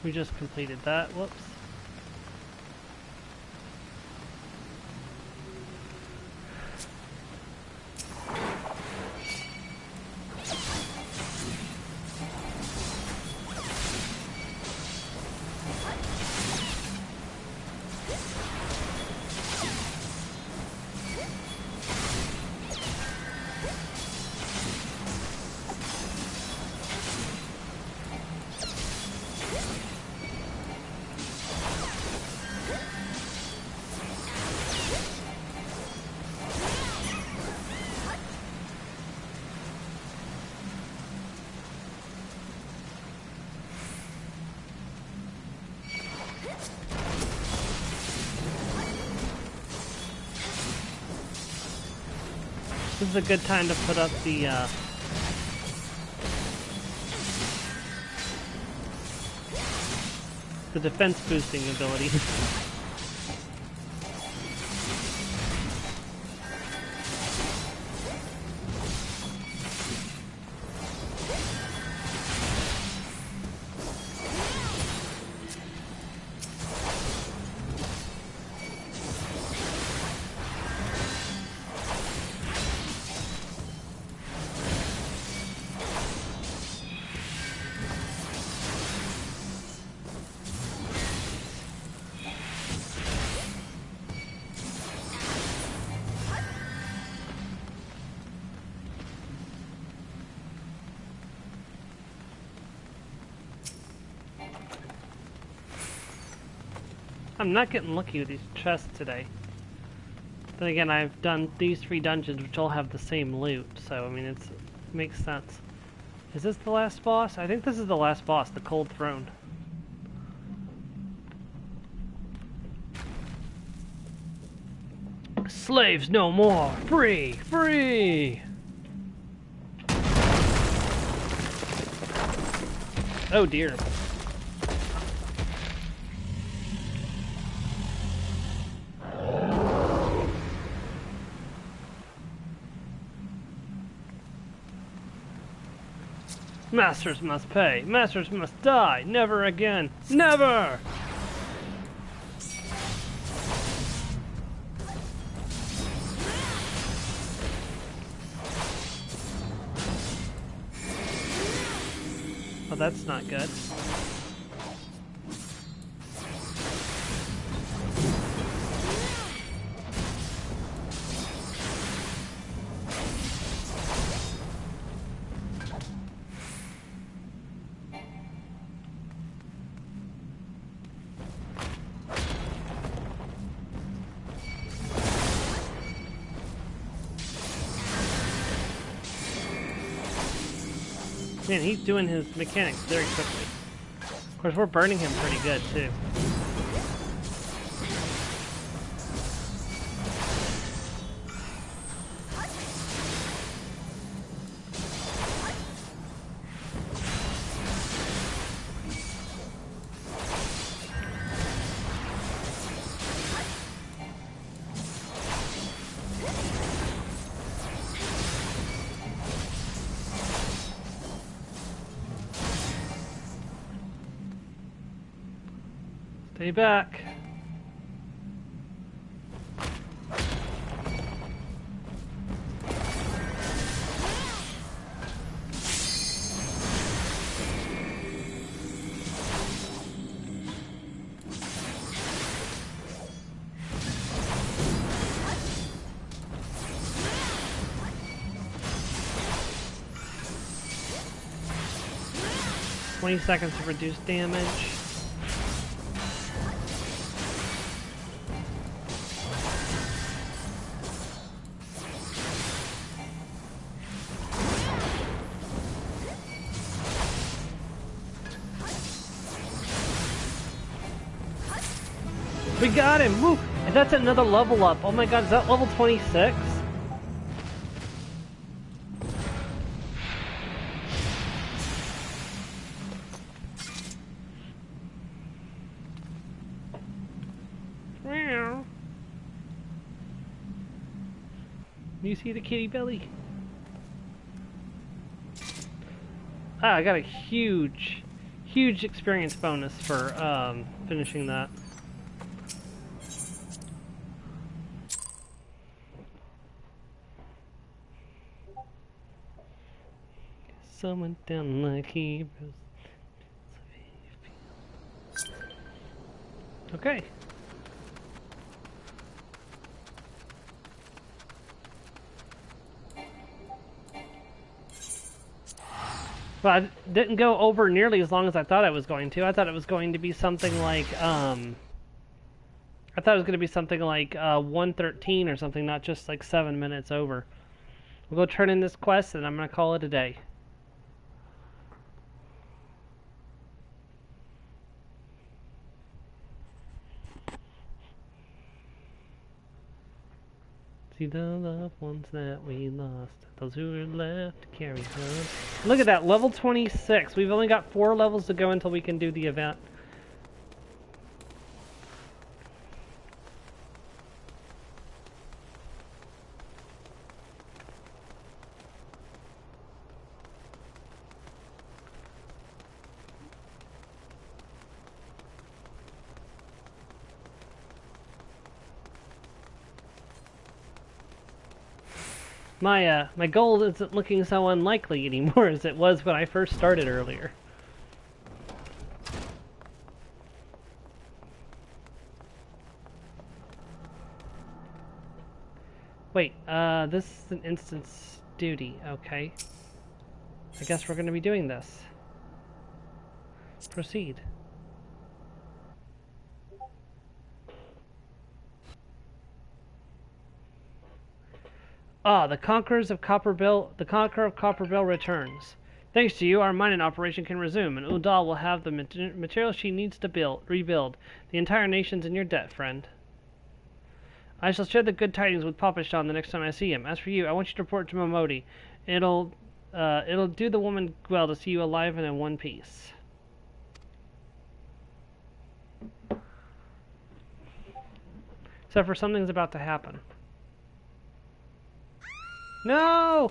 A: We just completed that. Whoops. This is a good time to put up the defense boosting ability. I'm not getting lucky with these chests today. Then again, I've done these 3 dungeons which all have the same loot, so I mean it makes sense. Is this the last boss? I think this is the last boss, the Cold Throne. Slaves no more! Free! Free! Oh dear. Masters must pay. Masters must die. Never again. Never! Well, that's not good. Man, he's doing his mechanics very quickly. Of course, we're burning him pretty good, too. Stay back. "20 seconds to reduce damage." We got him! Woo! And that's another level up. Oh my god, is that level 26? Meow. You see the kitty belly? Ah, I got a huge experience bonus for finishing that. Someone down like heroes. Okay. Well, I didn't go over nearly as long as I thought I was going to. I thought it was going to be something like, I thought it was going to be something like 113 or something, not just like 7 minutes over. We'll go turn in this quest and I'm going to call it a day. See the loved ones that we lost, those who are left to carry on. Look at that, level 26. We've only got 4 levels to go until we can do the event. My goal isn't looking so unlikely anymore as it was when I first started earlier. Wait, this is an instance duty, okay. I guess we're gonna be doing this. Proceed. Ah, the Conqueror of Copperbell returns. Thanks to you, our mining operation can resume, and Udal will have the materials she needs to rebuild. The entire nation's in your debt, friend. I shall share the good tidings with Papashan the next time I see him. As for you, I want you to report to Momodi. It'll do the woman well to see you alive and in one piece. Except for something's about to happen. No!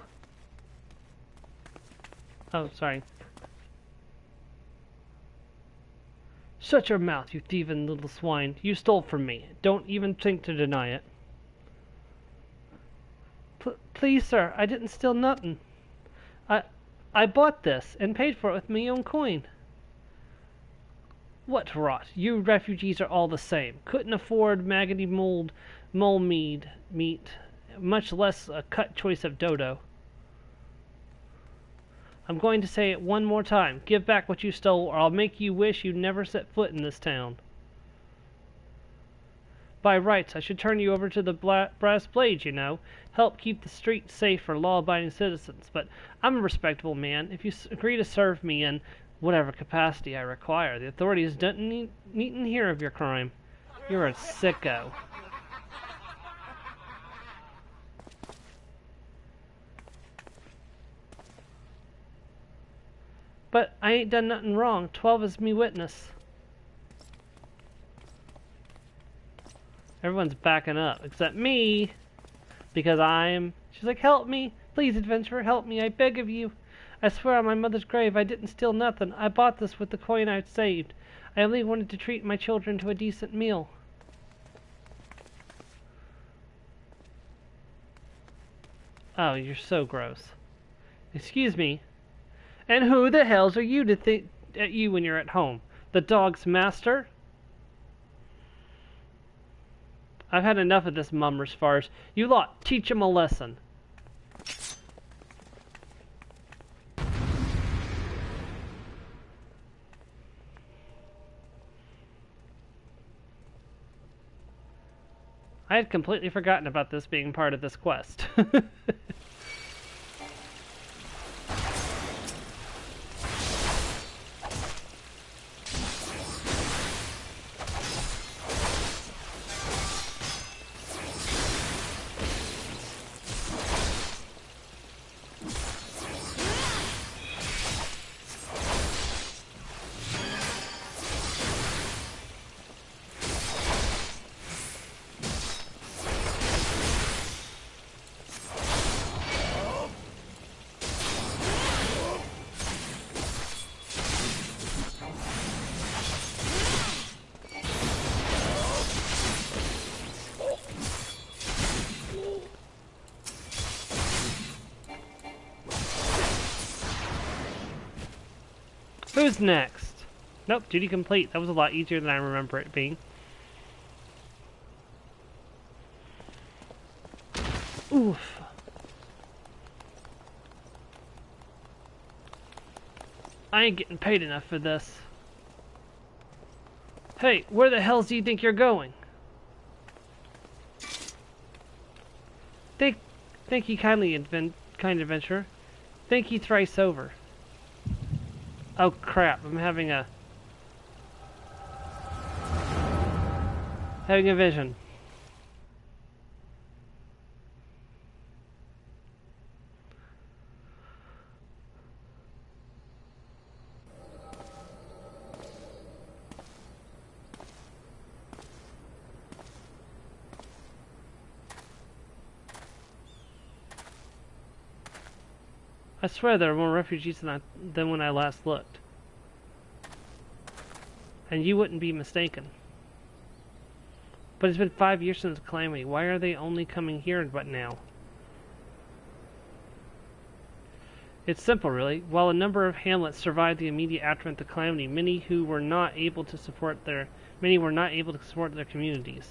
A: Oh, sorry. Shut your mouth, you thieving little swine. You stole from me. Don't even think to deny it. Please, sir, I didn't steal nothing. I bought this and paid for it with my own coin. What rot. You refugees are all the same. Couldn't afford maggoty mole meat, much less a cut choice of dodo. I'm going to say it one more time. Give back what you stole, or I'll make you wish you never set foot in this town. By rights, I should turn you over to the brass blades, you know. Help keep the streets safe for law-abiding citizens. But I'm a respectable man. If you agree to serve me in whatever capacity I require, the authorities don't needn't hear of your crime. You're a sicko. But I ain't done nothing wrong. 12 is me witness. Everyone's backing up, except me. Because She's like, help me. Please, adventurer, help me. I beg of you. I swear on my mother's grave I didn't steal nothing. I bought this with the coin I'd saved. I only wanted to treat my children to a decent meal. Oh, you're so gross. Excuse me. And who the hells are you to think at you when you're at home? The dog's master? I've had enough of this mummer's farce. You lot, teach him a lesson. I had completely forgotten about this being part of this quest. Who's next? Nope, duty complete. That was a lot easier than I remember it being. Oof. I ain't getting paid enough for this. Hey, where the hell do you think you're going? Thank you kindly, kind adventurer. Thank you thrice over. Oh crap, I'm having a vision. I swear there are more refugees than when I last looked. And you wouldn't be mistaken. But it's been 5 years since the calamity. Why are they only coming here but now? It's simple, really. While a number of hamlets survived the immediate aftermath of the calamity, many were not able to support their communities.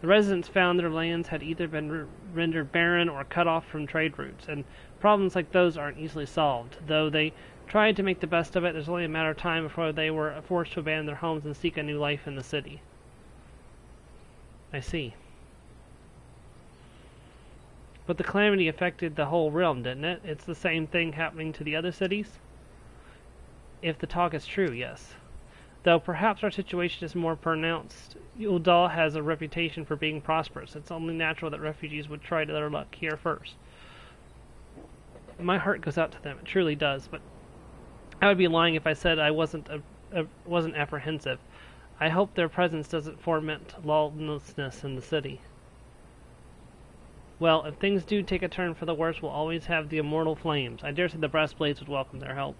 A: The residents found their lands had either been rendered barren or cut off from trade routes, and problems like those aren't easily solved. Though they tried to make the best of it, there's only a matter of time before they were forced to abandon their homes and seek a new life in the city. I see. But the calamity affected the whole realm, didn't it? It's the same thing happening to the other cities? If the talk is true, yes. Though perhaps our situation is more pronounced. Uldal has a reputation for being prosperous. It's only natural that refugees would try their luck here first. My heart goes out to them. It truly does. But I would be lying if I said I wasn't apprehensive. I hope their presence doesn't foment lawlessness in the city. Well, if things do take a turn for the worse, we'll always have the immortal flames. I dare say the Breastblades would welcome their help.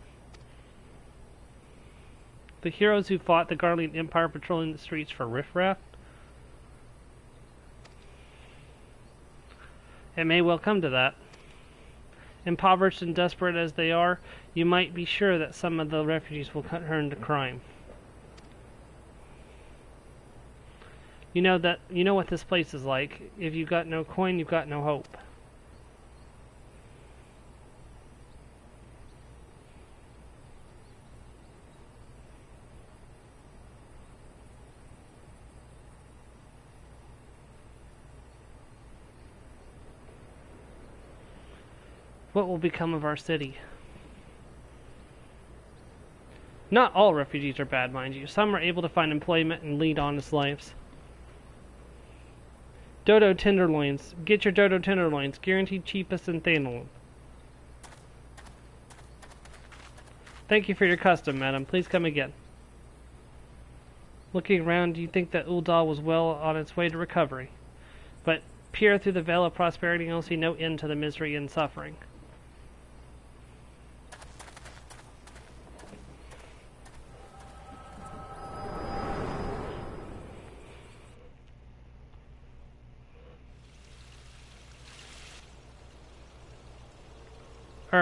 A: The heroes who fought the Garlean Empire patrolling the streets for riffraff? It may well come to that. Impoverished and desperate as they are, you might be sure that some of the refugees will turn to crime. You know what this place is like. If you've got no coin, you've got no hope. What will become of our city? Not all refugees are bad, mind you. Some are able to find employment and lead honest lives. Dodo tenderloins. Get your dodo tenderloins. Guaranteed cheapest in Thanalum. Thank you for your custom, madam. Please come again. Looking around, do you think that Uldal was well on its way to recovery? But peer through the veil of prosperity and you'll see no end to the misery and suffering.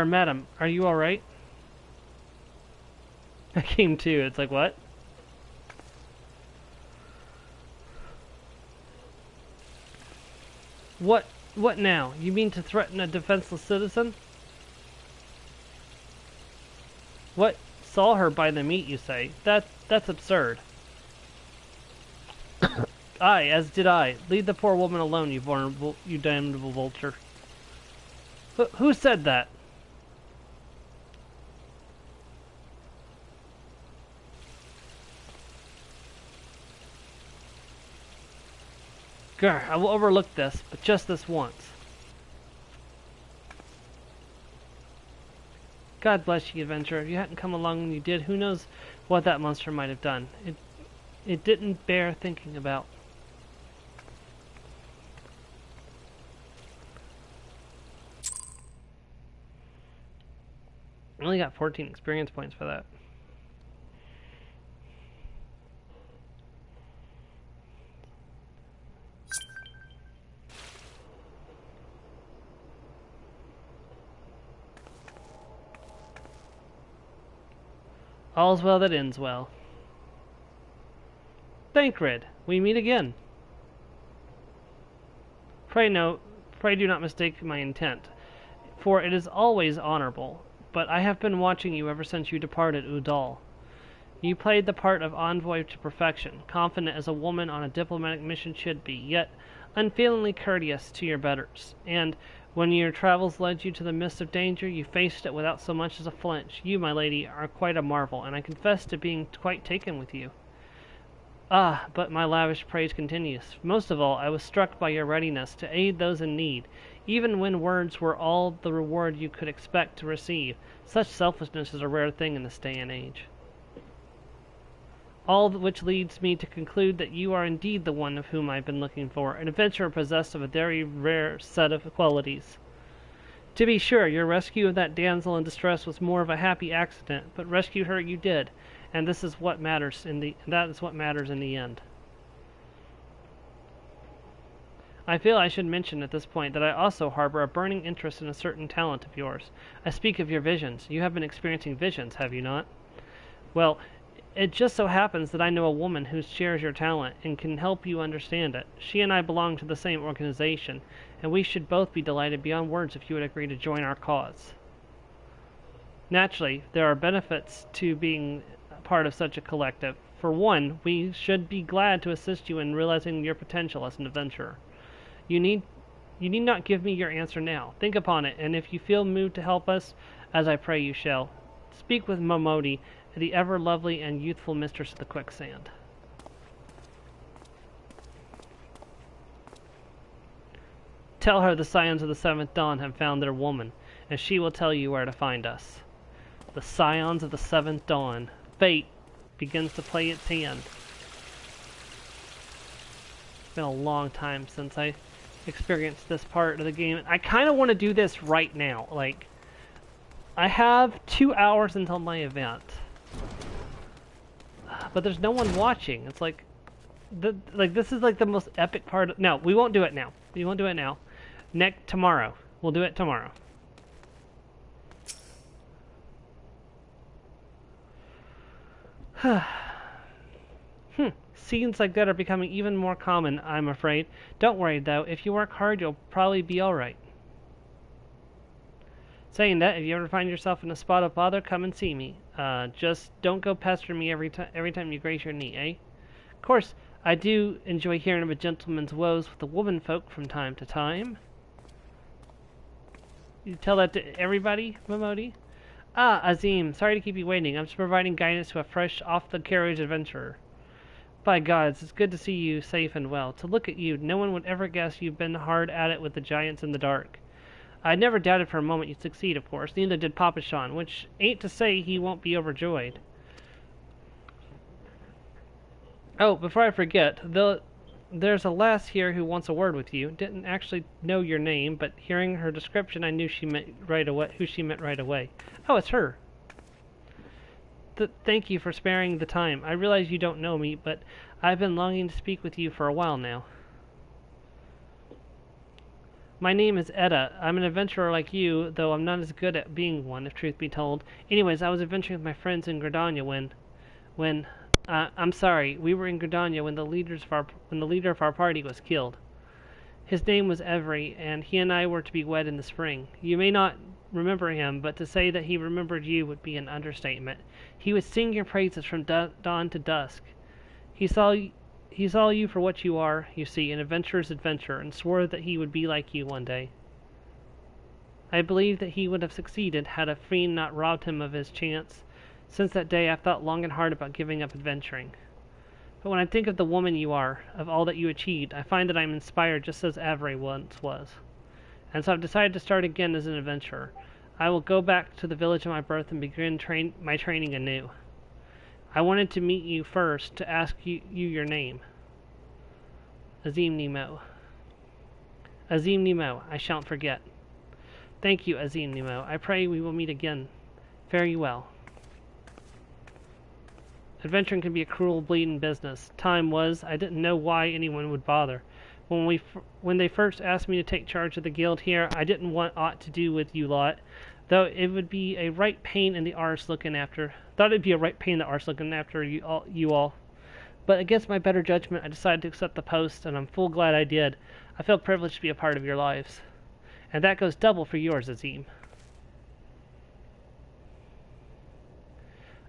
A: Madam, are you alright? I came too. It's like, what? What now? You mean to threaten a defenseless citizen? What? Saw her by the meat, you say? That's absurd. Aye, as did I. Leave the poor woman alone, you damnable vulture. Who said that? Grr, I will overlook this, but just this once. God bless you, adventurer. If you hadn't come along when you did, who knows what that monster might have done. It didn't bear thinking about. I only got 14 experience points for that. All's well that ends well. Thancred, we meet again. Pray do not mistake my intent, for it is always honorable, but I have been watching you ever since you departed Udal. You played the part of envoy to perfection, confident as a woman on a diplomatic mission should be, yet unfailingly courteous to your betters, and when your travels led you to the midst of danger, you faced it without so much as a flinch. You, my lady, are quite a marvel, and I confess to being quite taken with you. Ah, but my lavish praise continues. Most of all, I was struck by your readiness to aid those in need, even when words were all the reward you could expect to receive. Such selfishness is a rare thing in this day and age. All which leads me to conclude that you are indeed the one of whom I've been looking for, an adventurer possessed of a very rare set of qualities. To be sure, your rescue of that damsel in distress was more of a happy accident, but rescue her you did, and that is what matters in the end. I feel I should mention at this point that I also harbor a burning interest in a certain talent of yours. I speak of your visions. You have been experiencing visions, have you not? Well, it just so happens that I know a woman who shares your talent and can help you understand it. She and I belong to the same organization, and we should both be delighted beyond words if you would agree to join our cause. Naturally, there are benefits to being part of such a collective. For one, we should be glad to assist you in realizing your potential as an adventurer. You need not give me your answer now. Think upon it, and if you feel moved to help us, as I pray you shall, speak with Momodi, the ever-lovely and youthful mistress of the quicksand. Tell her the Scions of the Seventh Dawn have found their woman, and she will tell you where to find us. The Scions of the Seventh Dawn. Fate begins to play its hand. It's been a long time since I experienced this part of the game. I kind of want to do this right now. Like, I have 2 hours until my event, but there's no one watching. It's like, this is like the most epic part. No, we won't do it now. We won't do it now. Tomorrow. We'll do it tomorrow. Scenes like that are becoming even more common, I'm afraid. Don't worry, though. If you work hard, you'll probably be alright. Saying that, if you ever find yourself in a spot of bother, come and see me. Just don't go pestering me every time you grace your knee, eh? Of course, I do enjoy hearing of a gentleman's woes with the woman folk from time to time. You tell that to everybody, Momodi? Ah, Azim, sorry to keep you waiting. I'm just providing guidance to a fresh, off-the-carriage adventurer. By gods, it's good to see you safe and well. To look at you, no one would ever guess you've been hard at it with the giants in the dark. I never doubted for a moment you'd succeed, of course. Neither did Papa Sean, which ain't to say he won't be overjoyed. Oh, before I forget, there's a lass here who wants a word with you. Didn't actually know your name, but hearing her description, I knew who she meant right away. Oh, it's her. Thank you for sparing the time. I realize you don't know me, but I've been longing to speak with you for a while now. My name is Edda. I'm an adventurer like you, though I'm not as good at being one, if truth be told. Anyways, I was adventuring with my friends in Gridania I'm sorry, we were in Gridania when the leader of our party was killed. His name was Every, and he and I were to be wed in the spring. You may not remember him, but to say that he remembered you would be an understatement. He would sing your praises from dawn to dusk. He saw you for what you are, you see, an adventurer's adventurer, and swore that he would be like you one day. I believe that he would have succeeded had a fiend not robbed him of his chance. Since that day, I've thought long and hard about giving up adventuring. But when I think of the woman you are, of all that you achieved, I find that I'm inspired just as Avery once was. And so I've decided to start again as an adventurer. I will go back to the village of my birth and begin my training anew. I wanted to meet you first to ask you your name. Azim Nemo. Azim Nemo, I shan't forget. Thank you, Azim Nemo. I pray we will meet again. Fare you well. Adventuring can be a cruel, bleeding business. Time was, I didn't know why anyone would bother. When they first asked me to take charge of the guild here, I didn't want aught to do with you lot, though it would be a right pain in the arse looking after. Thought it'd be a right pain in the arse looking after you all. But against my better judgment, I decided to accept the post, and I'm full glad I did. I feel privileged to be a part of your lives, and that goes double for yours, Azim.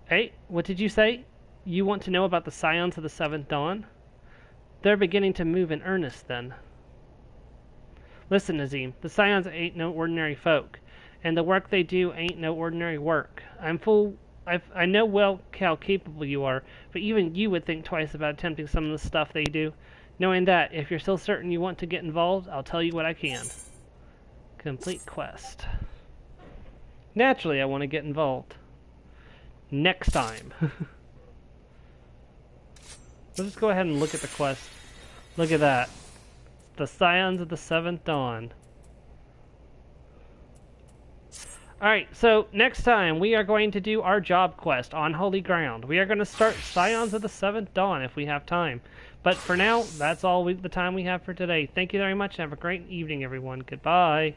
A: Hey, what did you say? You want to know about the Scions of the Seventh Dawn? They're beginning to move in earnest, then. Listen, Azim, the Scions ain't no ordinary folk, and the work they do ain't no ordinary work. I know well how capable you are, but even you would think twice about attempting some of the stuff they do. Knowing that, if you're still certain you want to get involved, I'll tell you what I can. Complete quest. Naturally, I want to get involved. Next time. Let's just go ahead and look at the quest. Look at that. The Scions of the Seventh Dawn. Alright, so next time we are going to do our job quest on Holy Ground. We are going to start Scions of the Seventh Dawn if we have time. But for now, that's all the time we have for today. Thank you very much and have a great evening, everyone. Goodbye.